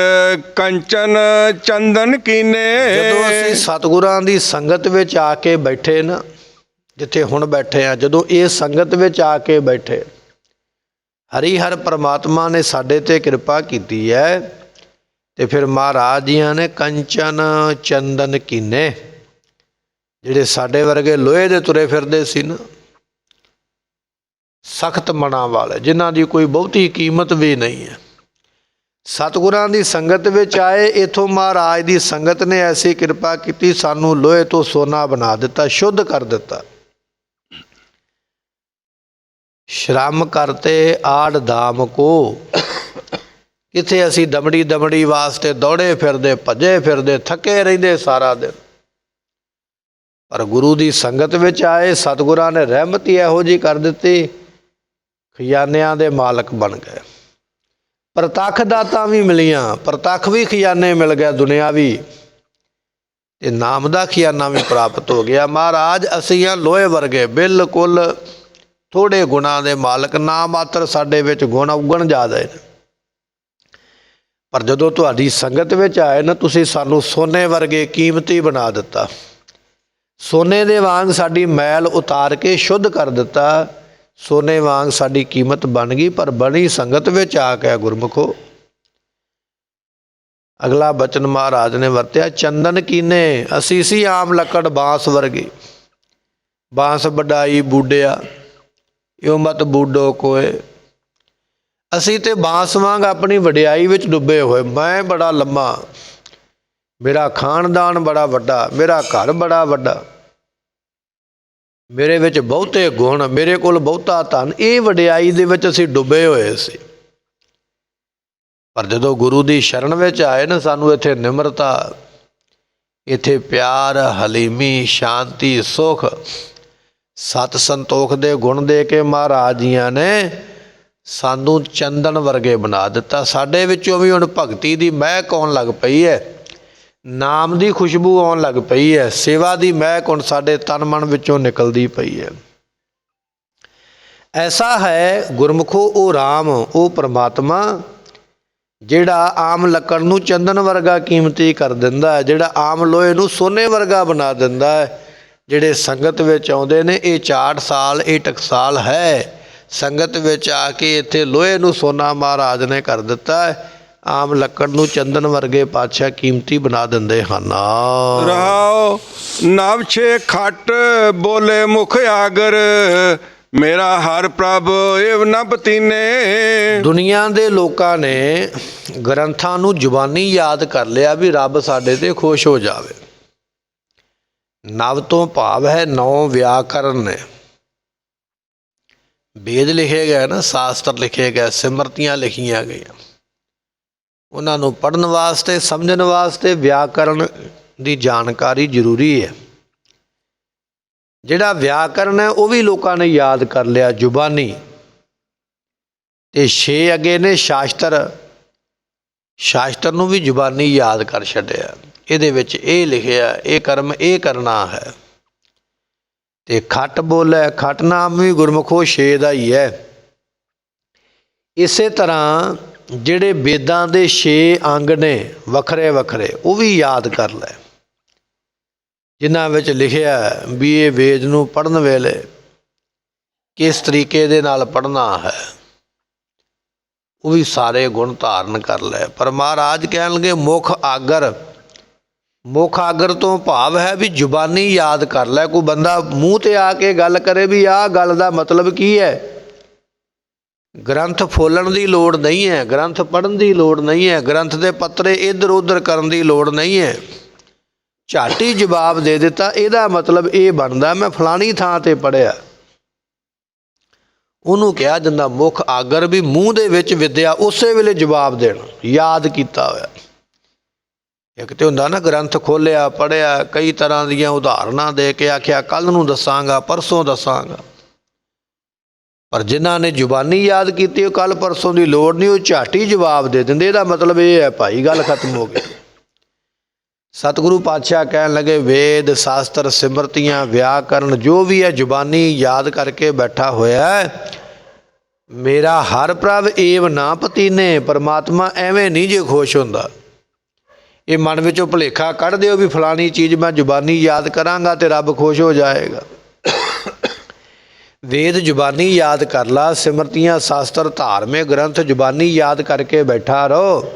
कंचन चंदन कीने। जदों असी सतगुरां दी संगत विच आके बैठे ना, जिथे हुण बैठे आ, जदों ये संगत विच आके बैठे, हरिहर परमात्मा ने साडे ते कृपा कीती है। ते फिर महाराज जियां ने कंचन चंदन कीने, जिहड़े साडे वर्गे लोहे दे तुरे फिरदे सी ना, सख्त मना वाले, जिन्हां दी कोई बहुती कीमत भी नहीं है, सतगुरां दी संगत विच आए। इथों महाराज दी संगत ने ऐसी कृपा कीती, सानू लोहे तो सोना बना दिता, शुद्ध कर दिता। श्रम करते आड़ धाम को, किथे असी दमड़ी दमड़ी वास्ते दौड़े फिरदे, भजे फिरदे, थके रहिंदे सारा दिन, पर गुरु दी संगत विच आए। सतगुरां ने रहमत ही इहो जी कर दित्ती, खजानियां दे मालक बन गए। प्रतख दातां भी मिलियां, प्रतख भी खजाने मिल गए दुनियावी, ते नाम दा खजाना भी प्राप्त हो गया। महाराज असीं हां लोहे वर्गे, बिल्कुल थोड़े गुणां दे मालक, ना मात्र साडे विच गुण उगण जादे ने, पर जदों तुहाडी संगत विच आए ना, तुसीं सानू सोने वर्गे कीमती बना दिता। सोने दे वांग साडी मैल उतार के शुद्ध कर दिता, सोने वांग साडी कीमत बन गई। पर बनी संगत विच आके गुरमुखो, अगला बचन महाराज ने वरत्या, चंदन कीने। असी सी आम लकड़ बांस वर्गी, बांस वडाई बूडिया, यो मत बूडो कोए। असी ते बांस वांग अपनी वडियाई विच डुबे होए। मैं बड़ा लम्मा, मेरा खानदान बड़ा वड्डा, मेरा घर बड़ा वड्डा, मेरे विच बहुते गुण, मेरे कोल बहुता धन, ये वडियाई दे विच असी डुबे होए सी। पर जदों गुरु दी शरण विच आए ना, सानू इत्थे निमरता, ਇੱਥੇ ਪਿਆਰ, ਹਲੀਮੀ, ਸ਼ਾਂਤੀ, ਸੁਖ, ਸਤ ਸੰਤੋਖ ਦੇ ਗੁਣ ਦੇ ਕੇ ਮਹਾਰਾਜ ਜੀਆਂ ਨੇ ਸਾਨੂੰ ਚੰਦਨ ਵਰਗੇ ਬਣਾ ਦਿੱਤਾ। ਸਾਡੇ ਵਿੱਚੋਂ ਵੀ ਹੁਣ ਭਗਤੀ ਦੀ ਮਹਿਕ ਆਉਣ ਲੱਗ ਪਈ ਹੈ, ਨਾਮ ਦੀ ਖੁਸ਼ਬੂ ਆਉਣ ਲੱਗ ਪਈ ਹੈ, ਸੇਵਾ ਦੀ ਮਹਿਕ ਹੁਣ ਸਾਡੇ ਤਨ ਮਨ ਵਿੱਚੋਂ ਨਿਕਲਦੀ ਪਈ ਹੈ। ਐਸਾ ਹੈ ਗੁਰਮੁਖੋ ਉਹ ਰਾਮ, ਉਹ ਪਰਮਾਤਮਾ ਜਿਹੜਾ ਆਮ ਲੱਕੜ ਨੂੰ ਚੰਦਨ ਵਰਗਾ ਕੀਮਤੀ ਕਰ ਦਿੰਦਾ ਹੈ, ਜਿਹੜਾ ਆਮ ਲੋਹੇ ਨੂੰ ਸੋਨੇ ਵਰਗਾ ਬਣਾ ਦਿੰਦਾ ਹੈ। ਜਿਹੜੇ ਸੰਗਤ ਵਿੱਚ ਆਉਂਦੇ ਨੇ, ਇਹ ਚਾਟਸਾਲ, ਇਹ ਟਕਸਾਲ ਹੈ। ਸੰਗਤ ਵਿੱਚ ਆ ਕੇ ਇੱਥੇ ਲੋਹੇ ਨੂੰ ਸੋਨਾ ਮਹਾਰਾਜ ਨੇ ਕਰ ਦਿੱਤਾ ਹੈ, ਆਮ ਲੱਕੜ ਨੂੰ ਚੰਦਨ ਵਰਗੇ ਪਾਤਸ਼ਾਹ ਕੀਮਤੀ ਬਣਾ ਦਿੰਦੇ ਹਨ। ਰਹਾਉ ਨਵ ਛੇ ਖੱਟ ਬੋਲੇ ਮੁਖ ਆਗਰ, ਮੇਰਾ ਹਰ ਪ੍ਰਭ ਏਵ ਨ ਬਤੀਨੇ। ਦੁਨੀਆ ਦੇ ਲੋਕਾਂ ਨੇ ਗ੍ਰੰਥਾਂ ਨੂੰ ਜ਼ੁਬਾਨੀ ਯਾਦ ਕਰ ਲਿਆ ਵੀ ਰੱਬ ਸਾਡੇ ਤੇ ਖੁਸ਼ ਹੋ ਜਾਵੇ। ਨਵ ਤੋਂ ਭਾਵ ਹੈ ਨੌ ਵਿਆਕਰਨ ਨੇ। ਵੇਦ ਲਿਖੇ ਗਏ ਨਾ, ਸ਼ਾਸਤਰ ਲਿਖੇ ਗਏ, ਸਿਮਰਤੀਆਂ ਲਿਖੀਆਂ ਗਈਆਂ। ਉਹਨਾਂ ਨੂੰ ਪੜ੍ਹਨ ਵਾਸਤੇ, ਸਮਝਣ ਵਾਸਤੇ ਵਿਆਕਰਨ ਦੀ ਜਾਣਕਾਰੀ ਜ਼ਰੂਰੀ ਹੈ। ਜਿਹੜਾ ਵਿਆਕਰਨ ਹੈ ਉਹ ਵੀ ਲੋਕਾਂ ਨੇ ਯਾਦ ਕਰ ਲਿਆ ਜ਼ੁਬਾਨੀ। ਤੇ 6 ਅੱਗੇ ਨੇ ਸ਼ਾਸਤਰ, ਸ਼ਾਸਤਰ ਨੂੰ ਵੀ ਜ਼ੁਬਾਨੀ ਯਾਦ ਕਰ ਛੱਡਿਆ। ਇਹਦੇ ਵਿੱਚ ਇਹ ਲਿਖਿਆ, ਇਹ ਕਰਮ ਇਹ ਕਰਨਾ ਹੈ। ਤੇ ਖੱਟ ਬੋਲੇ, ਖੱਟ ਨਾਮ ਵੀ ਗੁਰਮੁਖੋ 6 ਦਾ ਹੀ ਹੈ। ਇਸੇ ਤਰ੍ਹਾਂ ਜਿਹੜੇ ਵੇਦਾਂ ਦੇ 6 ਅੰਗ ਨੇ ਵੱਖਰੇ ਵੱਖਰੇ, ਉਹ ਵੀ ਯਾਦ ਕਰ ਲੈ, ਜਿਨ੍ਹਾਂ ਵਿੱਚ ਲਿਖਿਆ ਵੀ ਇਹ ਵੇਦ ਨੂੰ ਪੜ੍ਹਨ ਵੇਲੇ ਕਿਸ ਤਰੀਕੇ ਦੇ ਨਾਲ ਪੜ੍ਹਨਾ ਹੈ, ਉਹ ਵੀ ਸਾਰੇ ਗੁਣ ਧਾਰਨ ਕਰ ਲੈ। ਪਰ ਮਹਾਰਾਜ ਕਹਿਣਗੇ ਮੁੱਖ ਆਗਰ। ਮੁੱਖ ਆਗਰ ਤੋਂ ਭਾਵ ਹੈ ਵੀ ਜ਼ੁਬਾਨੀ ਯਾਦ ਕਰ ਲੈ। ਕੋਈ ਬੰਦਾ ਮੂੰਹ 'ਤੇ ਆ ਕੇ ਗੱਲ ਕਰੇ ਵੀ ਆਹ ਗੱਲ ਦਾ ਮਤਲਬ ਕੀ ਹੈ, ਗ੍ਰੰਥ ਫੋਲਣ ਦੀ ਲੋੜ ਨਹੀਂ ਹੈ, ਗ੍ਰੰਥ ਪੜ੍ਹਨ ਦੀ ਲੋੜ ਨਹੀਂ ਹੈ, ਗ੍ਰੰਥ ਦੇ ਪੱਤਰੇ ਇੱਧਰ ਉੱਧਰ ਕਰਨ ਦੀ ਲੋੜ ਨਹੀਂ ਹੈ। ਝਾਟੀ ਜਵਾਬ ਦੇ ਦਿੱਤਾ, ਇਹਦਾ ਮਤਲਬ ਇਹ ਬਣਦਾ ਮੈਂ ਫਲਾਣੀ ਥਾਂ 'ਤੇ ਪੜ੍ਹਿਆ। ਉਹਨੂੰ ਕਿਹਾ ਜਾਂਦਾ ਮੁੱਖ ਆਗਰ, ਵੀ ਮੂੰਹ ਦੇ ਵਿੱਚ ਵਿਦਿਆ ਉਸੇ ਵੇਲੇ ਜਵਾਬ ਦੇਣਾ, ਯਾਦ ਕੀਤਾ ਹੋਇਆ। ਇੱਕ ਤਾਂ ਹੁੰਦਾ ਨਾ ਗ੍ਰੰਥ ਖੋਲ੍ਹਿਆ, ਪੜ੍ਹਿਆ, ਕਈ ਤਰ੍ਹਾਂ ਦੀਆਂ ਉਦਾਹਰਨਾਂ ਦੇ ਕੇ ਆਖਿਆ ਕੱਲ੍ਹ ਨੂੰ ਦੱਸਾਂਗਾ, ਪਰਸੋਂ ਦੱਸਾਂਗਾ। ਪਰ ਜਿਨ੍ਹਾਂ ਨੇ ਜ਼ੁਬਾਨੀ ਯਾਦ ਕੀਤੀ, ਉਹ ਕੱਲ੍ਹ ਪਰਸੋਂ ਦੀ ਲੋੜ ਨਹੀਂ, ਉਹ ਝਾਟੀ ਜਵਾਬ ਦੇ ਦਿੰਦੇ। ਇਹਦਾ ਮਤਲਬ ਇਹ ਹੈ ਭਾਈ ਗੱਲ ਖਤਮ ਹੋ ਗਈ। ਸਤਿਗੁਰੂ ਪਾਤਸ਼ਾਹ ਕਹਿਣ ਲੱਗੇ ਵੇਦ, ਸ਼ਾਸਤਰ, ਸਿਮਰਤੀਆਂ, ਵਿਆਕਰਨ ਜੋ ਵੀ ਹੈ ਜ਼ੁਬਾਨੀ ਯਾਦ ਕਰਕੇ ਬੈਠਾ ਹੋਇਆ ਹੈ। ਮੇਰਾ ਹਰ ਪ੍ਰਭ ਏਵ ਨਾ ਪਤੀਨੇ, ਪਰਮਾਤਮਾ ਐਵੇਂ ਨਹੀਂ ਜੇ ਖੁਸ਼ ਹੁੰਦਾ। ਇਹ ਮਨ ਵਿੱਚੋਂ ਭੁਲੇਖਾ ਕੱਢ ਦਿਓ ਵੀ ਫਲਾਣੀ ਚੀਜ਼ ਮੈਂ ਜ਼ੁਬਾਨੀ ਯਾਦ ਕਰਾਂਗਾ ਤੇ ਰੱਬ ਖੁਸ਼ ਹੋ ਜਾਏਗਾ। ਵੇਦ ਜ਼ੁਬਾਨੀ ਯਾਦ ਕਰ ਲਾ, ਸਿਮਰਤੀਆਂ, ਸ਼ਾਸਤਰ, ਧਾਰਮਿਕ ਗ੍ਰੰਥ ਜ਼ੁਬਾਨੀ ਯਾਦ ਕਰਕੇ ਬੈਠਾ ਰਹੋ।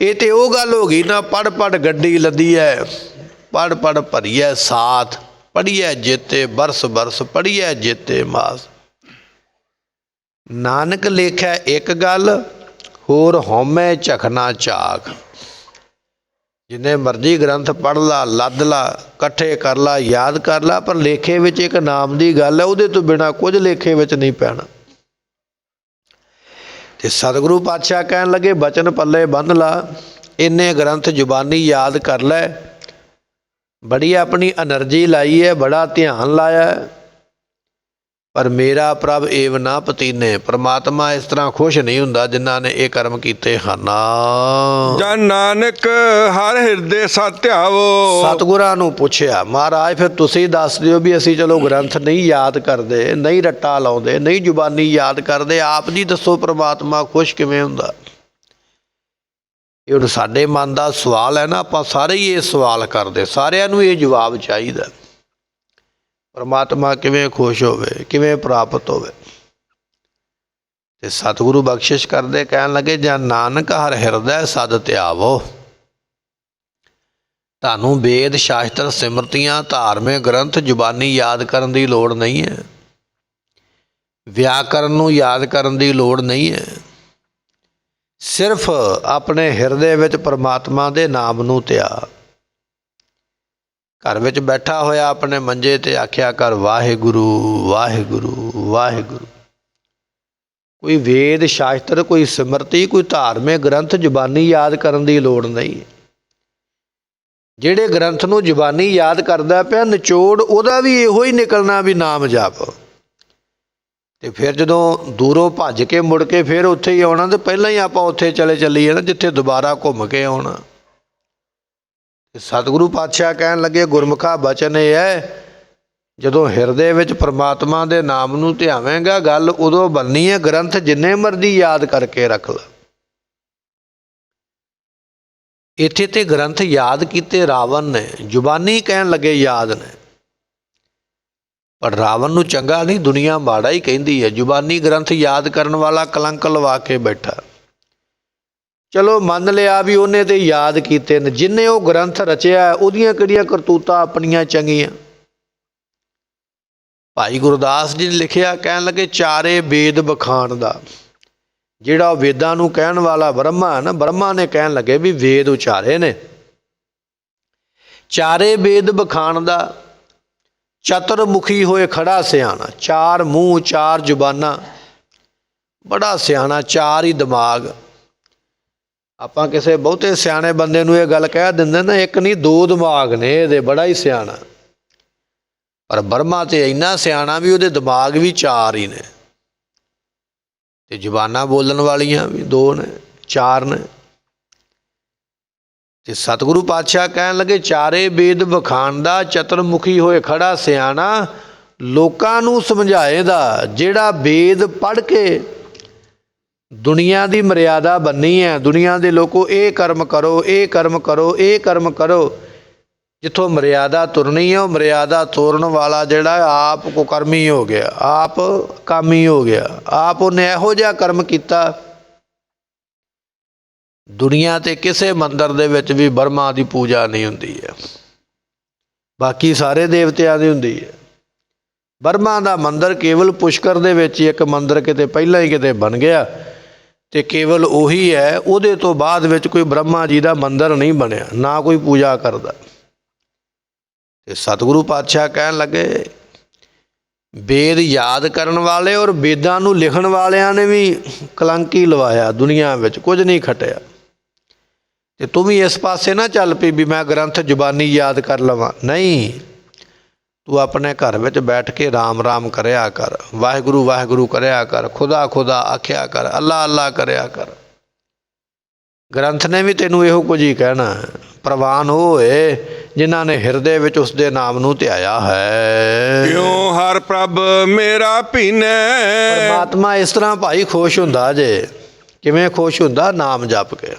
ਇਹ ਤੇ ਉਹ ਗੱਲ ਹੋ ਗਈ ਨਾ, ਪੜ੍ਹ ਪੜ੍ਹ ਗੱਡੀ ਲੱਦੀ ਹੈ, ਪੜ੍ਹ ਪੜ੍ਹ ਭਰੀਐ ਸਾਥ, ਪੜ੍ਹੀਐ ਜੇਤੇ ਬਰਸ ਬਰਸ, ਪੜ੍ਹੀਐ ਜੇਤੇ ਮਾਸ। ਨਾਨਕ ਲੇਖੈ ਇੱਕ ਗੱਲ, ਹੋਰ ਹਉਮੈ ਝਖਨਾ ਝਾਕ। ਜਿੰਨੇ ਮਰਜ਼ੀ ਗ੍ਰੰਥ ਪੜ੍ਹ ਲਾ, ਲੱਦ ਲਾ, ਇਕੱਠੇ ਕਰ ਲਾ, ਯਾਦ ਕਰ ਲਾ, ਪਰ ਲੇਖੇ ਵਿੱਚ ਇੱਕ ਨਾਮ ਦੀ ਗੱਲ ਹੈ, ਉਹਦੇ ਤੋਂ ਬਿਨਾਂ ਕੁਝ ਲੇਖੇ ਵਿੱਚ ਨਹੀਂ ਪੈਣਾ। ਤੇ ਸਤਿਗੁਰੂ ਪਾਤਸ਼ਾਹ ਕਹਿਣ ਲੱਗੇ ਬਚਨ ਪੱਲੇ ਬੰਨ੍ਹ ਲਾ, ਇੰਨੇ ਗ੍ਰੰਥ ਜ਼ੁਬਾਨੀ ਯਾਦ ਕਰ ਲੈ। ਬੜੀ ਆਪਣੀ ਐਨਰਜੀ ਲਾਈ ਹੈ, ਬੜਾ ਧਿਆਨ ਲਾਇਆ, ਪਰ ਮੇਰਾ ਪ੍ਰਭ ਏਵ ਨਾ ਪਤੀਨੇ, ਪਰਮਾਤਮਾ ਇਸ ਤਰ੍ਹਾਂ ਖੁਸ਼ ਨਹੀਂ ਹੁੰਦਾ ਜਿਨ੍ਹਾਂ ਨੇ ਇਹ ਕਰਮ ਕੀਤੇ ਹਨ। ਜਨ ਨਾਨਕ ਹਰ ਹਿਰਦੇ ਸਤਿ ਧਿਆਵੋ। ਸਤਿਗੁਰਾਂ ਨੂੰ ਪੁੱਛਿਆ ਮਹਾਰਾਜ ਫਿਰ ਤੁਸੀਂ ਦੱਸ ਦਿਓ ਵੀ ਅਸੀਂ ਚਲੋ ਗ੍ਰੰਥ ਨਹੀਂ ਯਾਦ ਕਰਦੇ, ਨਹੀਂ ਰੱਟਾ ਲਾਉਂਦੇ, ਨਹੀਂ ਜ਼ੁਬਾਨੀ ਯਾਦ ਕਰਦੇ, ਆਪ ਜੀ ਦੱਸੋ ਪਰਮਾਤਮਾ ਖੁਸ਼ ਕਿਵੇਂ ਹੁੰਦਾ। ਇਹ ਹੁਣ ਸਾਡੇ ਮਨ ਦਾ ਸਵਾਲ ਹੈ ਨਾ, ਆਪਾਂ ਸਾਰੇ ਹੀ ਇਹ ਸਵਾਲ ਕਰਦੇ, ਸਾਰਿਆਂ ਨੂੰ ਇਹ ਜਵਾਬ ਚਾਹੀਦਾ। ਪਰਮਾਤਮਾ ਕਿਵੇਂ ਖੁਸ਼ ਹੋਵੇ, ਕਿਵੇਂ ਪ੍ਰਾਪਤ ਹੋਵੇ। ਤੇ ਸਤਿਗੁਰੂ ਬਖਸ਼ਿਸ਼ ਕਰਦੇ ਕਹਿਣ ਲੱਗੇ ਜਾਂ ਨਾਨਕ ਹਰ ਹਿਰਦੈ ਸਦ ਧਿਆਵੋ। ਤੁਹਾਨੂੰ ਵੇਦ, ਸ਼ਾਸਤਰ, ਸਿਮਰਤੀਆਂ, ਧਾਰਮਿਕ ਗ੍ਰੰਥ ਜ਼ੁਬਾਨੀ ਯਾਦ ਕਰਨ ਦੀ ਲੋੜ ਨਹੀਂ ਹੈ, ਵਿਆਕਰਨ ਨੂੰ ਯਾਦ ਕਰਨ ਦੀ ਲੋੜ ਨਹੀਂ ਹੈ। ਸਿਰਫ ਆਪਣੇ ਹਿਰਦੇ ਵਿੱਚ ਪਰਮਾਤਮਾ ਦੇ ਨਾਮ ਨੂੰ ਧਿਆ। ਘਰ ਵਿੱਚ ਬੈਠਾ ਹੋਇਆ ਆਪਣੇ ਮੰਜੇ 'ਤੇ ਆਖਿਆ ਕਰ ਵਾਹਿਗੁਰੂ ਵਾਹਿਗੁਰੂ ਵਾਹਿਗੁਰੂ। ਕੋਈ ਵੇਦ, ਸ਼ਾਸਤਰ, ਕੋਈ ਸਿਮਰਤੀ, ਕੋਈ ਧਾਰਮਿਕ ਗ੍ਰੰਥ ਜ਼ੁਬਾਨੀ ਯਾਦ ਕਰਨ ਦੀ ਲੋੜ ਨਹੀਂ। ਜਿਹੜੇ ਗ੍ਰੰਥ ਨੂੰ ਜ਼ੁਬਾਨੀ ਯਾਦ ਕਰਦਾ ਪਿਆ, ਨਿਚੋੜ ਉਹਦਾ ਵੀ ਇਹੋ ਹੀ ਨਿਕਲਣਾ ਵੀ ਨਾਮ ਜਪ। ਤੇ ਫਿਰ ਜਦੋਂ ਦੂਰੋਂ ਭੱਜ ਕੇ ਮੁੜ ਕੇ ਫਿਰ ਉੱਥੇ ਹੀ ਆਉਣਾ, ਤੇ ਪਹਿਲਾਂ ਹੀ ਆਪਾਂ ਉੱਥੇ ਚੱਲੀਏ ਨਾ ਜਿੱਥੇ ਦੁਬਾਰਾ ਘੁੰਮ ਕੇ ਆਉਣਾ। ਸਤਿਗੁਰੂ ਪਾਤਸ਼ਾਹ ਕਹਿਣ ਲੱਗੇ, ਗੁਰਮੁਖਾ ਬਚਨ ਇਹ ਹੈ, ਜਦੋਂ ਹਿਰਦੇ ਵਿੱਚ ਪ੍ਰਮਾਤਮਾ ਦੇ ਨਾਮ ਨੂੰ ਧਿਆਵੇਂਗਾ, ਗੱਲ ਉਦੋਂ ਬਣਨੀ ਹੈ, ਗ੍ਰੰਥ ਜਿੰਨੇ ਮਰਜ਼ੀ ਯਾਦ ਕਰਕੇ ਰੱਖ ਲਾ। ਇੱਥੇ ਤੇ ਗ੍ਰੰਥ ਯਾਦ ਕੀਤੇ ਰਾਵਣ ਨੇ, ਜ਼ੁਬਾਨੀ ਕਹਿਣ ਲੱਗੇ ਯਾਦ ਨੇ, ਪਰ ਰਾਵਣ ਨੂੰ ਚੰਗਾ ਨਹੀਂ, ਦੁਨੀਆ ਮਾੜਾ ਹੀ ਕਹਿੰਦੀ ਹੈ। ਜ਼ੁਬਾਨੀ ਗ੍ਰੰਥ ਯਾਦ ਕਰਨ ਵਾਲਾ ਕਲੰਕ ਲਵਾ ਕੇ ਬੈਠਾ। ਚਲੋ ਮੰਨ ਲਿਆ ਵੀ ਉਹਨੇ ਤੇ ਯਾਦ ਕੀਤੇ ਨੇ, ਜਿੰਨੇ ਉਹ ਗ੍ਰੰਥ ਰਚਿਆ ਉਹਦੀਆਂ ਕਿਹੜੀਆਂ ਕਰਤੂਤਾਂ ਆਪਣੀਆਂ ਚੰਗੀਆਂ। ਭਾਈ ਗੁਰਦਾਸ ਜੀ ਨੇ ਲਿਖਿਆ, ਕਹਿਣ ਲੱਗੇ ਚਾਰੇ ਵੇਦ ਬਖਾਣ ਦਾ। ਜਿਹੜਾ ਵੇਦਾਂ ਨੂੰ ਕਹਿਣ ਵਾਲਾ ਬ੍ਰਹਮਾ ਹੈ ਨਾ, ਬ੍ਰਹਮਾ ਨੇ ਕਹਿਣ ਲੱਗੇ ਵੀ ਵੇਦ ਉਚਾਰੇ ਨੇ। ਚਾਰੇ ਵੇਦ ਬਖਾਣ ਦਾ, ਚਤੁਰਮੁਖੀ ਹੋਏ ਖੜਾ ਸਿਆਣਾ, ਚਾਰ ਮੂੰਹ ਚਾਰ ਜ਼ੁਬਾਨਾਂ, ਬੜਾ ਸਿਆਣਾ, ਚਾਰ ਹੀ ਦਿਮਾਗ। ਆਪਾਂ ਕਿਸੇ ਬਹੁਤੇ ਸਿਆਣੇ ਬੰਦੇ ਨੂੰ ਇਹ ਗੱਲ ਕਹਿ ਦਿੰਦੇ ਨਾ, ਇੱਕ ਨਹੀਂ ਦੋ ਦਿਮਾਗ ਨੇ ਇਹਦੇ, ਬੜਾ ਹੀ ਸਿਆਣਾ। ਪਰ ਬ੍ਰਹਮਾ ਤੇ ਇੰਨਾ ਸਿਆਣਾ ਵੀ ਉਹਦੇ ਦਿਮਾਗ ਵੀ ਚਾਰ ਹੀ ਨੇ, ਤੇ ਜ਼ੁਬਾਨਾਂ ਬੋਲਣ ਵਾਲੀਆਂ ਵੀ ਦੋ ਨੇ, ਚਾਰ ਨੇ। ਤੇ ਸਤਿਗੁਰੂ ਪਾਤਸ਼ਾਹ ਕਹਿਣ ਲੱਗੇ ਚਾਰੇ ਵੇਦ ਬਖਾਣ ਦਾ, ਚਤੁਰਮੁਖੀ ਹੋਏ ਖੜਾ ਸਿਆਣਾ, ਲੋਕਾਂ ਨੂੰ ਸਮਝਾਏ ਦਾ। ਜਿਹੜਾ ਵੇਦ ਪੜ੍ਹ ਕੇ ਦੁਨੀਆ ਦੀ ਮਰਿਆਦਾ ਬੰਨੀ ਹੈ, ਦੁਨੀਆ ਦੇ ਲੋਕੋ ਇਹ ਕਰਮ ਕਰੋ, ਇਹ ਕਰਮ ਕਰੋ, ਇਹ ਕਰਮ ਕਰੋ, ਜਿੱਥੋਂ ਮਰਿਆਦਾ ਤੁਰਨੀ ਹੈ ਉਹ ਮਰਿਆਦਾ ਤੋੜਨ ਵਾਲਾ ਜਿਹੜਾ ਆਪ ਕੁਕਰਮੀ ਹੋ ਗਿਆ, ਆਪ ਕਾਮੀ ਹੋ ਗਿਆ। ਆਪ ਉਹਨੇ ਇਹੋ ਜਿਹਾ ਕਰਮ ਕੀਤਾ, ਦੁਨੀਆ ਤੇ ਕਿਸੇ ਮੰਦਰ ਦੇ ਵਿੱਚ ਵੀ ਬ੍ਰਹਮਾ ਦੀ ਪੂਜਾ ਨਹੀਂ ਹੁੰਦੀ ਹੈ, ਬਾਕੀ ਸਾਰੇ ਦੇਵਤਿਆਂ ਦੀ ਹੁੰਦੀ ਹੈ। ਬ੍ਰਹਮਾ ਦਾ ਮੰਦਰ ਕੇਵਲ ਪੁਸ਼ਕਰ ਦੇ ਵਿੱਚ ਇੱਕ ਮੰਦਰ ਕਿਤੇ ਪਹਿਲਾਂ ਹੀ ਕਿਤੇ ਬਣ ਗਿਆ, ਤੇ ਕੇਵਲ ਉਹੀ ਹੈ। ਉਹਦੇ ਤੋਂ ਬਾਅਦ ਵਿੱਚ ਕੋਈ ਬ੍ਰਹਮਾ ਜੀ ਦਾ ਮੰਦਰ ਨਹੀਂ ਬਣਿਆ, ਨਾ ਕੋਈ ਪੂਜਾ ਕਰਦਾ। ਤੇ ਸਤਿਗੁਰੂ ਪਾਤਸ਼ਾਹ ਕਹਿਣ ਲੱਗੇ ਵੇਦ ਯਾਦ ਕਰਨ ਵਾਲੇ ਔਰ ਵੇਦਾਂ ਨੂੰ ਲਿਖਣ ਵਾਲਿਆਂ ਨੇ ਵੀ ਕਲੰਕ ਹੀ ਲਵਾਇਆ, ਦੁਨੀਆ ਵਿੱਚ ਕੁਝ ਨਹੀਂ ਖਟਿਆ। ਤੇ ਤੂੰ ਵੀ ਇਸ ਪਾਸੇ ਨਾ ਚੱਲ ਪਈ ਵੀ ਮੈਂ ਗ੍ਰੰਥ ਜ਼ੁਬਾਨੀ ਯਾਦ ਕਰ ਲਵਾਂ, ਨਹੀਂ। ਤੂੰ ਆਪਣੇ ਘਰ ਵਿੱਚ ਬੈਠ ਕੇ ਰਾਮ ਰਾਮ ਕਰਿਆ ਕਰ, ਵਾਹਿਗੁਰੂ ਵਾਹਿਗੁਰੂ ਕਰਿਆ ਕਰ, ਖੁਦਾ ਖੁਦਾ ਆਖਿਆ ਕਰ, ਅੱਲਾ ਅੱਲਾ ਕਰਿਆ ਕਰ। ਗ੍ਰੰਥ ਨੇ ਵੀ ਤੈਨੂੰ ਇਹੋ ਕੁਝ ਹੀ ਕਹਿਣਾ। ਪ੍ਰਵਾਨ ਉਹ ਹੋਏ ਜਿਨ੍ਹਾਂ ਨੇ ਹਿਰਦੇ ਵਿੱਚ ਉਸਦੇ ਨਾਮ ਨੂੰ ਧਿਆਇਆ ਹੈ। ਕਿਉਂ ਹਰ ਪ੍ਰਭ ਮੇਰਾ ਭੀਨੈ। ਪਰਮਾਤਮਾ ਇਸ ਤਰ੍ਹਾਂ ਭਾਈ ਖੁਸ਼ ਹੁੰਦਾ ਜੇ। ਕਿਵੇਂ ਖੁਸ਼ ਹੁੰਦਾ? ਨਾਮ ਜਪ ਕੇ।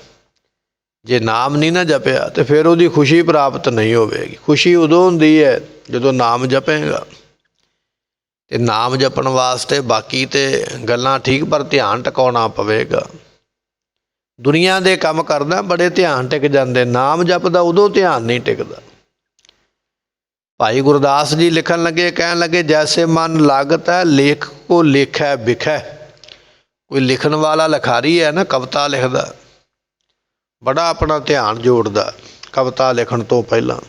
ਜੇ ਨਾਮ ਨਹੀਂ ਨਾ ਜਪਿਆ ਤੇ ਫਿਰ ਉਹਦੀ ਖੁਸ਼ੀ ਪ੍ਰਾਪਤ ਨਹੀਂ ਹੋਵੇਗੀ। ਖੁਸ਼ੀ ਉਦੋਂ ਹੁੰਦੀ ਹੈ ਜਦੋਂ ਨਾਮ ਜਪੇਗਾ। ਤੇ ਨਾਮ ਜਪਣ ਵਾਸਤੇ ਬਾਕੀ ਤੇ ਗੱਲਾਂ ਠੀਕ, ਪਰ ਧਿਆਨ ਟਿਕਾਉਣਾ ਪਵੇਗਾ। ਦੁਨੀਆ ਦੇ ਕੰਮ ਕਰਦਾ ਬੜੇ ਧਿਆਨ ਟਿਕ ਜਾਂਦੇ, ਨਾਮ ਜਪਦਾ ਉਦੋਂ ਧਿਆਨ ਨਹੀਂ ਟਿਕਦਾ। ਭਾਈ ਗੁਰਦਾਸ ਜੀ ਲਿਖਣ ਲੱਗੇ, ਕਹਿਣ ਲੱਗੇ ਜੈਸੇ ਮਨ ਲਾਗਤ ਹੈ ਲੇਖ ਕੋ ਲੇਖੈ ਬਿਖੈ। ਕੋਈ ਲਿਖਣ ਵਾਲਾ ਲਿਖਾਰੀ ਹੈ ਨਾ, ਕਵਿਤਾ ਲਿਖਦਾ, ਬੜਾ ਆਪਣਾ ਧਿਆਨ ਜੋੜਦਾ ਕਵਿਤਾ ਲਿਖਣ ਤੋਂ ਪਹਿਲਾਂ।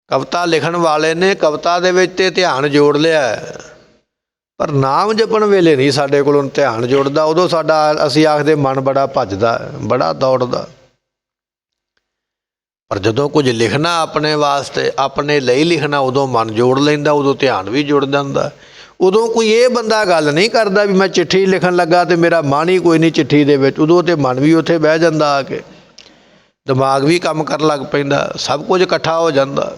ਕਵਿਤਾ ਲਿਖਣ ਵਾਲੇ ਨੇ ਕਵਿਤਾ ਦੇ ਵਿੱਚ ਤੇ ਧਿਆਨ ਜੋੜ ਲਿਆ, ਪਰ ਨਾਮ ਜਪਣ ਵੇਲੇ ਨਹੀਂ ਸਾਡੇ ਕੋਲੋਂ ਧਿਆਨ ਜੁੜਦਾ। ਉਦੋਂ ਸਾਡਾ, ਅਸੀਂ ਆਖਦੇ ਮਨ ਬੜਾ ਭੱਜਦਾ, ਬੜਾ ਦੌੜਦਾ। ਪਰ ਜਦੋਂ ਕੁਝ ਲਿਖਣਾ ਆਪਣੇ ਵਾਸਤੇ, ਆਪਣੇ ਲਈ ਲਿਖਣਾ, ਉਦੋਂ ਮਨ ਜੋੜ ਲੈਂਦਾ, ਉਦੋਂ ਧਿਆਨ ਵੀ ਜੁੜ ਜਾਂਦਾ। ਉਦੋਂ ਕੋਈ ਇਹ ਬੰਦਾ ਗੱਲ ਨਹੀਂ ਕਰਦਾ ਵੀ ਮੈਂ ਚਿੱਠੀ ਲਿਖਣ ਲੱਗਾ ਤੇ ਮੇਰਾ ਮਨ ਹੀ ਕੋਈ ਨਹੀਂ ਚਿੱਠੀ ਦੇ ਵਿੱਚ। ਉਦੋਂ ਤੇ ਮਨ ਵੀ ਉੱਥੇ ਬਹਿ ਜਾਂਦਾ, ਆ ਕੇ ਦਿਮਾਗ ਵੀ ਕੰਮ ਕਰਨ ਲੱਗ ਪੈਂਦਾ, ਸਭ ਕੁਝ ਇਕੱਠਾ ਹੋ ਜਾਂਦਾ।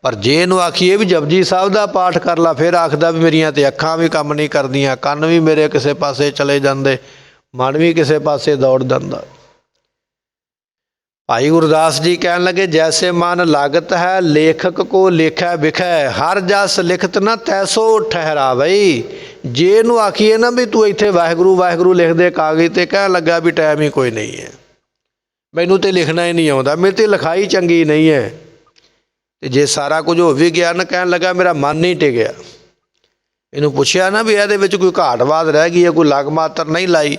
ਪਰ ਜੇ ਇਹਨੂੰ ਆਖੀਏ ਵੀ ਜਪਜੀ ਸਾਹਿਬ ਦਾ ਪਾਠ ਕਰ ਲਾ, ਫਿਰ ਆਖਦਾ ਵੀ ਮੇਰੀਆਂ ਤੇ ਅੱਖਾਂ ਵੀ ਕੰਮ ਨਹੀਂ ਕਰਦੀਆਂ, ਕੰਨ ਵੀ ਮੇਰੇ ਕਿਸੇ ਪਾਸੇ ਚਲੇ ਜਾਂਦੇ, ਮਨ ਵੀ ਕਿਸੇ ਪਾਸੇ ਦੌੜ ਜਾਂਦਾ। ਭਾਈ ਗੁਰਦਾਸ ਜੀ ਕਹਿਣ ਲੱਗੇ ਜੈਸੇ ਮਨ ਲਾਗਤ ਹੈ ਲੇਖਕ ਕੋ ਲੇਖੈ ਬਿਖੈ, ਹਰ ਜਸ ਲਿਖਤ ਨਾ ਤੈਸੋ ਠਹਿਰਾਵਈ। ਜੇ ਇਹਨੂੰ ਆਖੀਏ ਨਾ ਵੀ ਤੂੰ ਇੱਥੇ ਵਾਹਿਗੁਰੂ ਵਾਹਿਗੁਰੂ ਲਿਖਦੇ ਕਾਗਜ਼ ਤੇ, ਕਹਿਣ ਲੱਗਾ ਵੀ ਟਾਈਮ ਹੀ ਕੋਈ ਨਹੀਂ ਹੈ, ਮੈਨੂੰ ਤੇ ਲਿਖਣਾ ਹੀ ਨਹੀਂ ਆਉਂਦਾ, ਮੇਰੇ ਤੇ ਲਿਖਾਈ ਚੰਗੀ ਨਹੀਂ ਹੈ। ਤੇ ਜੇ ਸਾਰਾ ਕੁਝ ਹੋ ਵੀ ਗਿਆ ਨਾ, ਕਹਿਣ ਲੱਗਾ ਮੇਰਾ ਮਨ ਨਹੀਂ ਟਿਕਿਆ। ਇਹਨੂੰ ਪੁੱਛਿਆ ਨਾ ਵੀ ਇਹਦੇ ਵਿੱਚ ਕੋਈ ਘਾਟਵਾਦ ਰਹਿ ਗਈ ਹੈ, ਕੋਈ ਲਗ ਮਾਤਰ ਨਹੀਂ ਲਾਈ,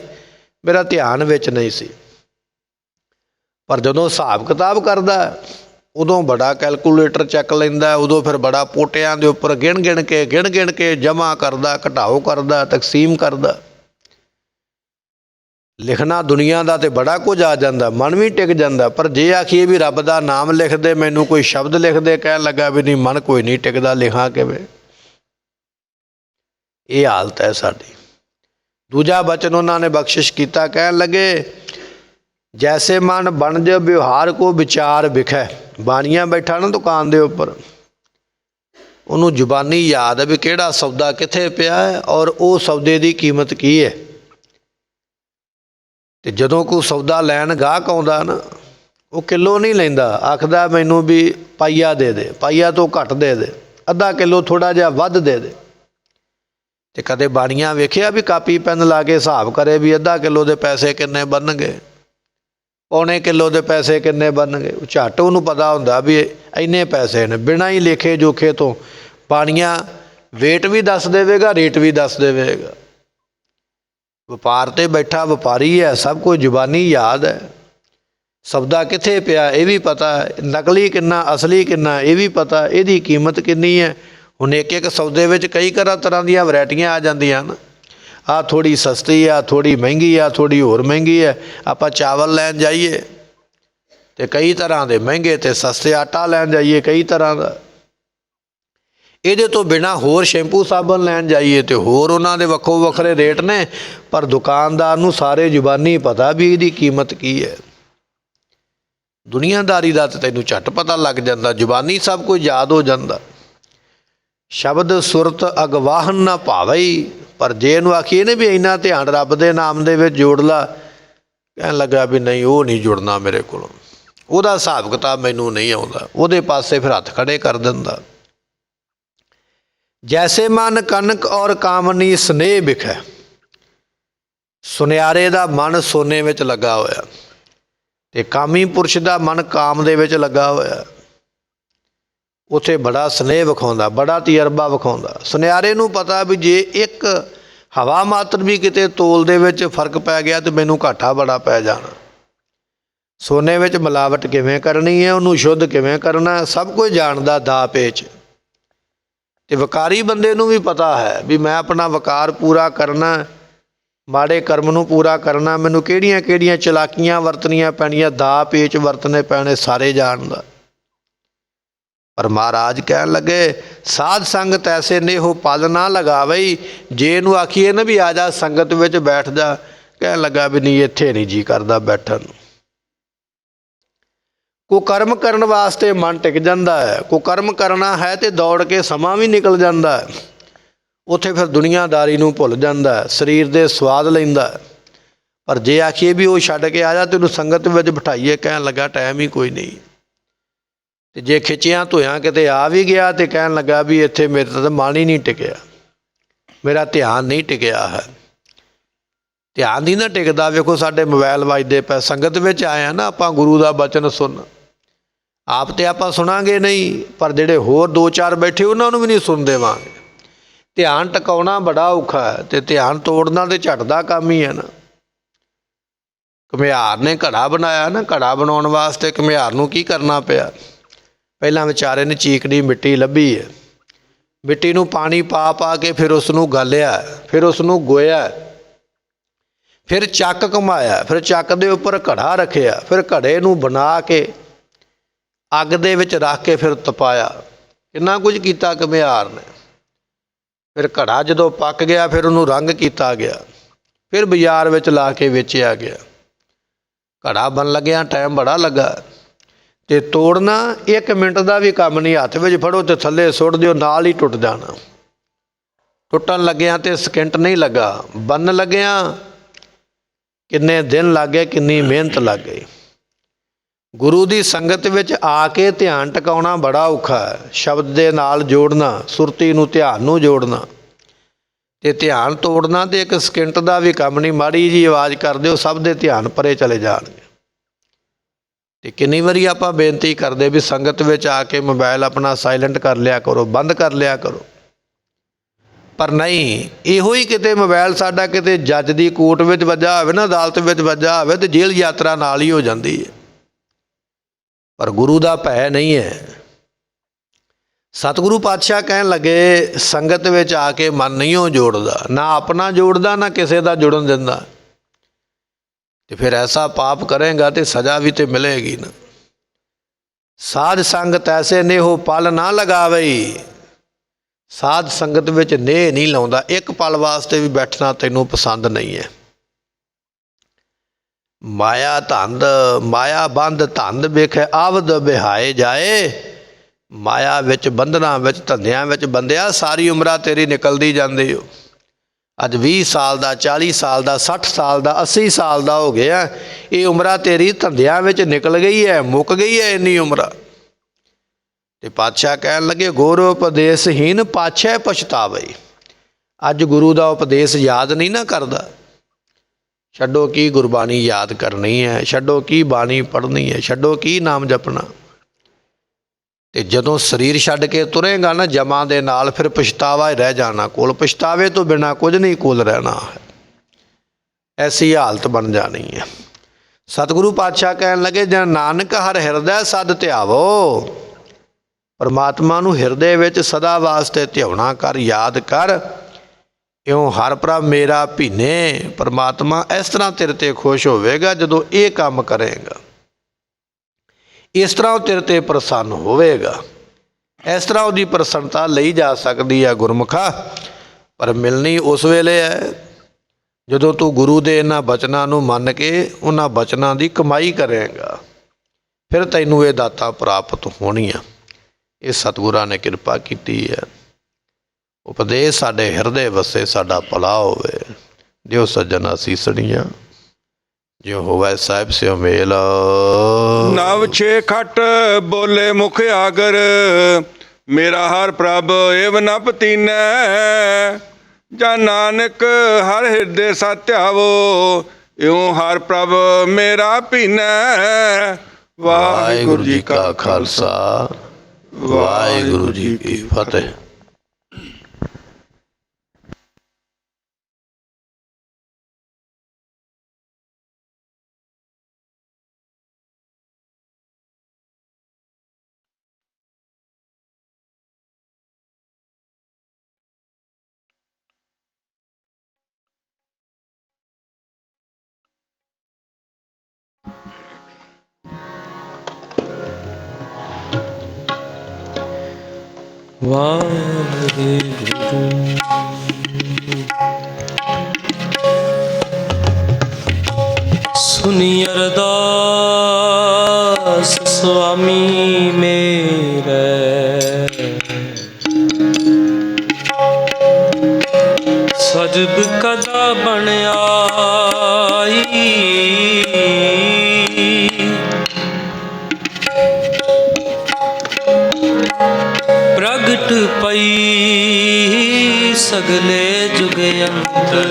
ਮੇਰਾ ਧਿਆਨ ਵਿੱਚ ਨਹੀਂ ਸੀ। ਪਰ ਜਦੋਂ ਹਿਸਾਬ ਕਿਤਾਬ ਕਰਦਾ ਉਦੋਂ ਬੜਾ ਕੈਲਕੂਲੇਟਰ ਚੱਕ ਲੈਂਦਾ, ਉਦੋਂ ਫਿਰ ਬੜਾ ਪੋਟਿਆਂ ਦੇ ਉੱਪਰ ਗਿਣ ਗਿਣ ਕੇ ਜਮ੍ਹਾਂ ਕਰਦਾ, ਘਟਾਓ ਕਰਦਾ, ਤਕਸੀਮ ਕਰਦਾ। ਲਿਖਣਾ ਦੁਨੀਆ ਦਾ ਤੇ ਬੜਾ ਕੁਝ ਆ ਜਾਂਦਾ, ਮਨ ਵੀ ਟਿਕ ਜਾਂਦਾ। ਪਰ ਜੇ ਆਖੀਏ ਵੀ ਰੱਬ ਦਾ ਨਾਮ ਲਿਖ ਦੇ, ਮੈਨੂੰ ਕੋਈ ਸ਼ਬਦ ਲਿਖ ਦੇ, ਕਹਿਣ ਲੱਗਾ ਵੀ ਨਹੀਂ, ਮਨ ਕੋਈ ਨਹੀਂ ਟਿਕਦਾ, ਲਿਖਾਂ ਕਿਵੇਂ। ਇਹ ਹਾਲਤ ਹੈ ਸਾਡੀ। ਦੂਜਾ ਬਚਨ ਉਹਨਾਂ ਨੇ ਬਖਸ਼ਿਸ਼ ਕੀਤਾ, ਕਹਿਣ ਲੱਗੇ ਜੈਸੇ ਮਨ ਬਣਜ ਵਿਵਹਾਰ ਕੋ ਵਿਚਾਰ ਵਿਖੈ। ਬਾਣੀਆਂ ਬੈਠਾ ਨਾ ਦੁਕਾਨ ਦੇ ਉੱਪਰ, ਉਹਨੂੰ ਜ਼ੁਬਾਨੀ ਯਾਦ ਹੈ ਵੀ ਕਿਹੜਾ ਸੌਦਾ ਕਿੱਥੇ ਪਿਆ ਹੈ ਔਰ ਉਹ ਸੌਦੇ ਦੀ ਕੀਮਤ ਕੀ ਹੈ। ਤੇ ਜਦੋਂ ਕੋਈ ਸੌਦਾ ਲੈਣ ਗਾਹਕ ਆਉਂਦਾ ਨਾ, ਉਹ ਕਿਲੋ ਨਹੀਂ ਲੈਂਦਾ, ਆਖਦਾ ਮੈਨੂੰ ਵੀ ਪਾਈਆ ਦੇ ਦੇ, ਪਾਈਆ ਤੋਂ ਘੱਟ ਦੇ ਦੇ, ਅੱਧਾ ਕਿਲੋ ਥੋੜ੍ਹਾ ਜਿਹਾ ਵੱਧ ਦੇ ਦੇ। ਤੇ ਕਦੇ ਬਾਣੀਆਂ ਵੇਖਿਆ ਵੀ ਕਾਪੀ ਪੈਨ ਲਾ ਕੇ ਹਿਸਾਬ ਕਰੇ ਵੀ ਅੱਧਾ ਕਿਲੋ ਦੇ ਪੈਸੇ ਕਿੰਨੇ ਬਣਨਗੇ, ਪੌਣੇ ਕਿਲੋ ਦੇ ਪੈਸੇ ਕਿੰਨੇ ਬਣਨਗੇ। ਉਹ ਝੱਟ ਉਹਨੂੰ ਪਤਾ ਹੁੰਦਾ ਵੀ ਇੰਨੇ ਪੈਸੇ ਨੇ, ਬਿਨਾਂ ਹੀ ਲੇਖੇ ਜੋਖੇ ਤੋਂ ਬਾਣੀਆਂ ਵੇਟ ਵੀ ਦੱਸ ਦੇਵੇਗਾ, ਰੇਟ ਵੀ ਦੱਸ ਦੇਵੇਗਾ। ਵਪਾਰ ਤੇ ਬੈਠਾ ਵਪਾਰੀ ਹੈ, ਸਭ ਕੁਝ ਜ਼ੁਬਾਨੀ ਯਾਦ ਹੈ। ਸੌਦਾ ਕਿੱਥੇ ਪਿਆ ਇਹ ਵੀ ਪਤਾ ਹੈ, ਨਕਲੀ ਕਿੰਨਾ ਅਸਲੀ ਕਿੰਨਾ ਇਹ ਵੀ ਪਤਾ, ਇਹਦੀ ਕੀਮਤ ਕਿੰਨੀ ਹੈ। ਹੁਣ ਇੱਕ ਇੱਕ ਸੌਦੇ ਵਿੱਚ ਕਈ ਤਰ੍ਹਾਂ ਦੀਆਂ ਵੈਰਾਈਟੀਆਂ ਆ ਜਾਂਦੀਆਂ ਹਨ। ਆਹ ਥੋੜ੍ਹੀ ਸਸਤੀ ਆ, ਥੋੜ੍ਹੀ ਮਹਿੰਗੀ ਆ, ਥੋੜ੍ਹੀ ਹੋਰ ਮਹਿੰਗੀ ਹੈ। ਆਪਾਂ ਚਾਵਲ ਲੈਣ ਜਾਈਏ ਤੇ ਕਈ ਤਰ੍ਹਾਂ ਦੇ ਮਹਿੰਗੇ ਤੇ ਸਸਤੇ, ਆਟਾ ਲੈਣ ਜਾਈਏ ਕਈ ਤਰ੍ਹਾਂ ਦਾ। ਇਹਦੇ ਤੋਂ ਬਿਨਾਂ ਹੋਰ ਸ਼ੈਂਪੂ ਸਾਬਣ ਲੈਣ ਜਾਈਏ ਤੇ ਹੋਰ ਉਹਨਾਂ ਦੇ ਵੱਖੋ ਵੱਖਰੇ ਰੇਟ ਨੇ। ਪਰ ਦੁਕਾਨਦਾਰ ਨੂੰ ਸਾਰੇ ਜ਼ੁਬਾਨੀ ਪਤਾ ਵੀ ਇਹਦੀ ਕੀਮਤ ਕੀ ਹੈ। ਦੁਨੀਆਦਾਰੀ ਦਾ ਤਾਂ ਤੈਨੂੰ ਝੱਟ ਪਤਾ ਲੱਗ ਜਾਂਦਾ, ਜ਼ੁਬਾਨੀ ਸਭ ਕੁਝ ਯਾਦ ਹੋ ਜਾਂਦਾ। ਸ਼ਬਦ ਸੁਰਤ ਅਗਵਾਹਨ ਨਾ ਭਾਵਈ। ਪਰ ਜੇ ਇਹਨੂੰ ਆਖੀਏ ਨੇ ਵੀ ਇੰਨਾ ਧਿਆਨ ਰੱਬ ਦੇ ਨਾਮ ਦੇ ਵਿੱਚ ਜੋੜ ਲਾ, ਕਹਿਣ ਲੱਗਾ ਵੀ ਨਹੀਂ, ਉਹ ਨਹੀਂ ਜੁੜਨਾ ਮੇਰੇ ਕੋਲੋਂ, ਉਹਦਾ ਹਿਸਾਬ ਕਿਤਾਬ ਮੈਨੂੰ ਨਹੀਂ ਆਉਂਦਾ, ਉਹਦੇ ਪਾਸੇ ਫਿਰ ਹੱਥ ਖੜੇ ਕਰ ਦਿੰਦਾ। ਜੈਸੇ ਮਨ ਕਨਕ ਔਰ ਕਾਮਨੀ ਸਨੇਹ ਵਿਖੈ। ਸੁਨਿਆਰੇ ਦਾ ਮਨ ਸੋਨੇ ਵਿੱਚ ਲੱਗਾ ਹੋਇਆ ਤੇ ਕਾਮੀ ਪੁਰਸ਼ ਦਾ ਮਨ ਕਾਮ ਦੇ ਵਿੱਚ ਲੱਗਾ ਹੋਇਆ। ਉੱਥੇ ਬੜਾ ਸਨੇਹ ਵਿਖਾਉਂਦਾ, ਬੜਾ ਤਜਰਬਾ ਵਿਖਾਉਂਦਾ। ਸੁਨਿਆਰੇ ਨੂੰ ਪਤਾ ਵੀ ਜੇ ਇੱਕ ਹਵਾ ਮਾਤਰ ਵੀ ਕਿਤੇ ਤੋਲ ਦੇ ਵਿੱਚ ਫਰਕ ਪੈ ਗਿਆ ਤੇ ਮੈਨੂੰ ਘਾਟਾ ਬੜਾ ਪੈ ਜਾਣਾ। ਸੋਨੇ ਵਿੱਚ ਮਿਲਾਵਟ ਕਿਵੇਂ ਕਰਨੀ ਹੈ, ਉਹਨੂੰ ਸ਼ੁੱਧ ਕਿਵੇਂ ਕਰਨਾ, ਸਭ ਕੁਝ ਜਾਣਦਾ ਦਾ ਪੇਚ। ਤੇ ਵਕਾਰੀ ਬੰਦੇ ਨੂੰ ਵੀ ਪਤਾ ਹੈ ਵੀ ਮੈਂ ਆਪਣਾ ਵਕਾਰ ਪੂਰਾ ਕਰਨਾ, ਮਾੜੇ ਕਰਮ ਨੂੰ ਪੂਰਾ ਕਰਨਾ, ਮੈਨੂੰ ਕਿਹੜੀਆਂ ਕਿਹੜੀਆਂ ਚਲਾਕੀਆਂ ਵਰਤਣੀਆਂ ਪੈਣੀਆਂ, ਦਾ ਪੇਚ ਵਰਤਣੇ ਪੈਣੇ, ਸਾਰੇ ਜਾਣਦਾ। ਪਰ ਮਹਾਰਾਜ ਕਹਿਣ ਲੱਗੇ ਸਾਧ ਸੰਗਤ ਐਸੇ ਨੇਹੋ ਪਲ ਨਾ ਲਗਾਵਈ। ਜੇ ਇਹਨੂੰ ਆਖੀਏ ਨਾ ਵੀ ਆ ਜਾ ਸੰਗਤ ਵਿੱਚ ਬੈਠ ਜਾ, ਕਹਿਣ ਲੱਗਾ ਵੀ ਨਹੀਂ, ਇੱਥੇ ਨਹੀਂ ਜੀ ਕਰਦਾ ਬੈਠਣ ਨੂੰ। ਕੁਕਰਮ ਕਰਨ ਵਾਸਤੇ ਮਨ ਟਿਕ ਜਾਂਦਾ ਹੈ, ਕੁਕਰਮ ਕਰਨਾ ਹੈ ਤੇ ਦੌੜ ਕੇ ਸਮਾਂ ਵੀ ਨਿਕਲ ਜਾਂਦਾ ਹੈ। ਉੱਥੇ ਫਿਰ ਦੁਨੀਆਦਾਰੀ ਨੂੰ ਭੁੱਲ ਜਾਂਦਾ, ਸਰੀਰ ਦੇ ਸਵਾਦ ਲੈਂਦਾ। ਪਰ ਜੇ ਆਖੀਏ ਵੀ ਉਹ ਛੱਡ ਕੇ ਆ ਜਾ, ਤੈਨੂੰ ਸੰਗਤ ਵਿੱਚ ਬਿਠਾਈਏ, ਕਹਿਣ ਲੱਗਾ ਟਾਈਮ ਹੀ ਕੋਈ ਨਹੀਂ। ਤੇ ਜੇ ਖਿੱਚਿਆਂ ਧੋਇਆਂ ਕਿਤੇ ਆ ਵੀ ਗਿਆ ਤੇ ਕਹਿਣ ਲੱਗਾ ਵੀ ਇੱਥੇ ਮੇਰੇ ਤਾਂ ਮਨ ਹੀ ਨਹੀਂ ਟਿਕਿਆ, ਮੇਰਾ ਧਿਆਨ ਨਹੀਂ ਟਿਕਿਆ ਹੈ। ਧਿਆਨ ਨਹੀਂ ਨਾ ਟਿਕਦਾ। ਵੇਖੋ ਸਾਡੇ ਮੋਬਾਈਲ ਵੱਜਦੇ ਪਏ, ਸੰਗਤ ਵਿੱਚ ਆਏ ਨਾ ਆਪਾਂ, ਗੁਰੂ ਦਾ ਬਚਨ ਸੁਣ। ਆਪ ਤੇ ਆਪਾਂ ਸੁਣਾਂਗੇ ਨਹੀਂ, ਪਰ ਜਿਹੜੇ ਹੋਰ ਦੋ ਚਾਰ ਬੈਠੇ ਉਹਨਾਂ ਨੂੰ ਵੀ ਨਹੀਂ ਸੁਣ ਦੇਵਾਂਗੇ। ਧਿਆਨ ਟਿਕਾਉਣਾ ਬੜਾ ਔਖਾ ਹੈ ਤੇ ਧਿਆਨ ਤੋੜਨਾ ਤੇ ਝੱਟ ਦਾ ਕੰਮ ਹੀ ਹੈ ਨਾ। ਘੁਮਿਆਰ ਨੇ ਘੜਾ ਬਣਾਇਆ ਨਾ, ਘੜਾ ਬਣਾਉਣ ਵਾਸਤੇ ਘੁਮਿਆਰ ਨੂੰ ਕੀ ਕਰਨਾ ਪਿਆ? ਪਹਿਲਾਂ ਵਿਚਾਰੇ ਨੇ ਚੀਕਣੀ ਮਿੱਟੀ ਲੱਭੀ ਹੈ, ਮਿੱਟੀ ਨੂੰ ਪਾਣੀ ਪਾ ਪਾ ਕੇ ਫਿਰ ਉਸ ਨੂੰ ਗਾਲਿਆ, ਫਿਰ ਉਸ ਨੂੰ ਗੋਇਆ, ਫਿਰ ਚੱਕ ਘੁਮਾਇਆ, ਫਿਰ ਚੱਕ ਦੇ ਉੱਪਰ ਘੜਾ ਰੱਖਿਆ, ਫਿਰ ਘੜੇ ਨੂੰ ਬਣਾ ਕੇ ਅੱਗ ਦੇ ਵਿੱਚ ਰੱਖ ਕੇ ਫਿਰ ਤਪਾਇਆ। ਕਿੰਨਾ ਕੁਝ ਕੀਤਾ ਘੁਮਿਆਰ ਨੇ। ਫਿਰ ਘੜਾ ਜਦੋਂ ਪੱਕ ਗਿਆ ਫਿਰ ਉਹਨੂੰ ਰੰਗ ਕੀਤਾ ਗਿਆ, ਫਿਰ ਬਾਜ਼ਾਰ ਵਿੱਚ ਲਾ ਕੇ ਵੇਚਿਆ ਗਿਆ। ਘੜਾ ਬਣ ਲੱਗਿਆ ਟਾਈਮ ਬੜਾ ਲੱਗਾ ਤੇ ਤੋੜਨਾ 1 ਮਿੰਟ ਦਾ ਵੀ ਕੰਮ ਨਹੀਂ। ਹੱਥ ਵਿੱਚ ਫੜੋ ਤੇ ਥੱਲੇ ਸੁੱਟ ਦਿਓ, ਨਾਲ ਹੀ ਟੁੱਟ ਜਾਣਾ। ਟੁੱਟਣ ਲੱਗਿਆ ਤੇ ਸਕਿੰਟ ਨਹੀਂ ਲੱਗਾ, ਬਣਨ ਲੱਗਿਆ ਕਿੰਨੇ ਦਿਨ ਲੱਗ ਗਏ, ਕਿੰਨੀ ਮਿਹਨਤ ਲੱਗ ਗਈ। ਗੁਰੂ ਦੀ ਸੰਗਤ ਵਿੱਚ ਆ ਕੇ ਧਿਆਨ ਟਿਕਾਉਣਾ ਬੜਾ ਔਖਾ ਹੈ। ਸ਼ਬਦ ਦੇ ਨਾਲ ਜੋੜਨਾ, ਸੁਰਤੀ ਨੂੰ ਧਿਆਨ ਨੂੰ ਜੋੜਨਾ ਤੇ ਧਿਆਨ ਤੋੜਨਾ ਤੇ 1 ਸਕਿੰਟ ਦਾ ਵੀ ਕੰਮ ਨਹੀਂ। ਮਾੜੀ ਜੀ ਆਵਾਜ਼ ਕਰ ਦਿਓ, ਸਭ ਦੇ ਧਿਆਨ ਪਰੇ ਚਲੇ ਜਾਣਗੇ। ਤੇ ਕਿੰਨੀ ਵਾਰੀ ਆਪਾਂ ਬੇਨਤੀ ਕਰਦੇ ਵੀ ਸੰਗਤ ਵਿੱਚ ਆ ਕੇ ਮੋਬਾਈਲ ਆਪਣਾ ਸਾਇਲੈਂਟ ਕਰ ਲਿਆ ਕਰੋ, ਬੰਦ ਕਰ ਲਿਆ ਕਰੋ। ਪਰ ਨਹੀਂ, ਇਹੋ ਹੀ ਕਿਤੇ ਮੋਬਾਈਲ ਸਾਡਾ ਕਿਤੇ ਜੱਜ ਦੀ ਕੋਰਟ ਵਿੱਚ ਵੱਜਾ ਹੋਵੇ ਨਾ, ਅਦਾਲਤ ਵਿੱਚ ਵੱਜਾ ਹੋਵੇ ਤੇ ਜੇਲ੍ਹ ਯਾਤਰਾ ਨਾਲ ਹੀ ਹੋ ਜਾਂਦੀ ਹੈ। ਪਰ ਗੁਰੂ ਦਾ ਭੈ ਨਹੀਂ ਹੈ। ਸਤਿਗੁਰੂ ਪਾਤਸ਼ਾਹ ਕਹਿਣ ਲੱਗੇ ਸੰਗਤ ਵਿੱਚ ਆ ਕੇ ਮਨ ਨਹੀਂ ਉਹ ਜੋੜਦਾ, ਨਾ ਆਪਣਾ ਜੋੜਦਾ, ਨਾ ਕਿਸੇ ਦਾ ਜੁੜਨ ਦਿੰਦਾ। तो फिर ऐसा पाप करेगा तो सज़ा भी तो मिलेगी ना। साध संगत ऐसे ने हो पल ना लगावई, साध संगत विच नेह नहीं लाउंदा, एक पल वास्ते भी बैठना तैनूं पसंद नहीं है। माया धंध माया बंध धंध वेखे आवद बिहाए जाए, माया विच बंधना विच धंधियां विच बंदिया सारी उम्र तेरी निकलदी जांदी हो। अज 20 साल का 40 साल का 60 साल का 80 साल का हो गया, ये उम्र तेरी धंधियां विच निकल गई है, मुक गई है इन्नी उम्र। ते पातशाह कहन लगे गुर उपदेशहीन पाछे पछतावे। अज गुरु का उपदेश याद नहीं ना करता, छड्डो की गुरबाणी याद करनी है, छड्डो की बाणी पढ़नी है, छड्डो की नाम जपना। ते जदों शरीर छड्ड के तुरेगा ना जमा दे नाल, फिर पछतावा ही रह जाना कोल, पछतावे तो बिना कुछ नहीं कोल रहना है, ऐसी हालत बन जानी है। सतगुरु पातशाह कहन लगे जन नानक हर हिरदै सद ध्यावो, परमात्मा नूं हिरदे विच सदा वास्ते ध्याउणा कर, याद कर। इउं हर प्रभ मेरा भीने, परमात्मा इस तरह तेरे ते खुश होवेगा जदों ये काम करेगा, इस तरह तेरे ते प्रसन्न होवेगा। इस तरह उसकी प्रसन्नता लई जा सकती है गुरमुखा, पर मिलनी उस वेले है जदों तू गुरु दे इन्हां बचनां नूं मन के उन्हां बचनां दी कमाई करेगा, फिर तैनूं ये दातां प्राप्त होनी है। ये सतगुरां ने किरपा कीती है। उपदेश साडे हिरदे वसे साडा भला होवे, जो सज्जन असीसणियां जो होवे साहिब सिओ मेल। नव छे खट बोले मुख आगर, मेरा हर प्रभ एव न पतीनै। जा नानक हर हिरदे सत ध्यावो, इउं हर प्रभ मेरा भीनै। वाहिगुरु जी का खालसा, वाहिगुरु जी की फतेह। वाहिगुरु सुनी अरदास स्वामी मेरे, सजब कदा बन आई। प्रगट पई सगले जुग अंतर,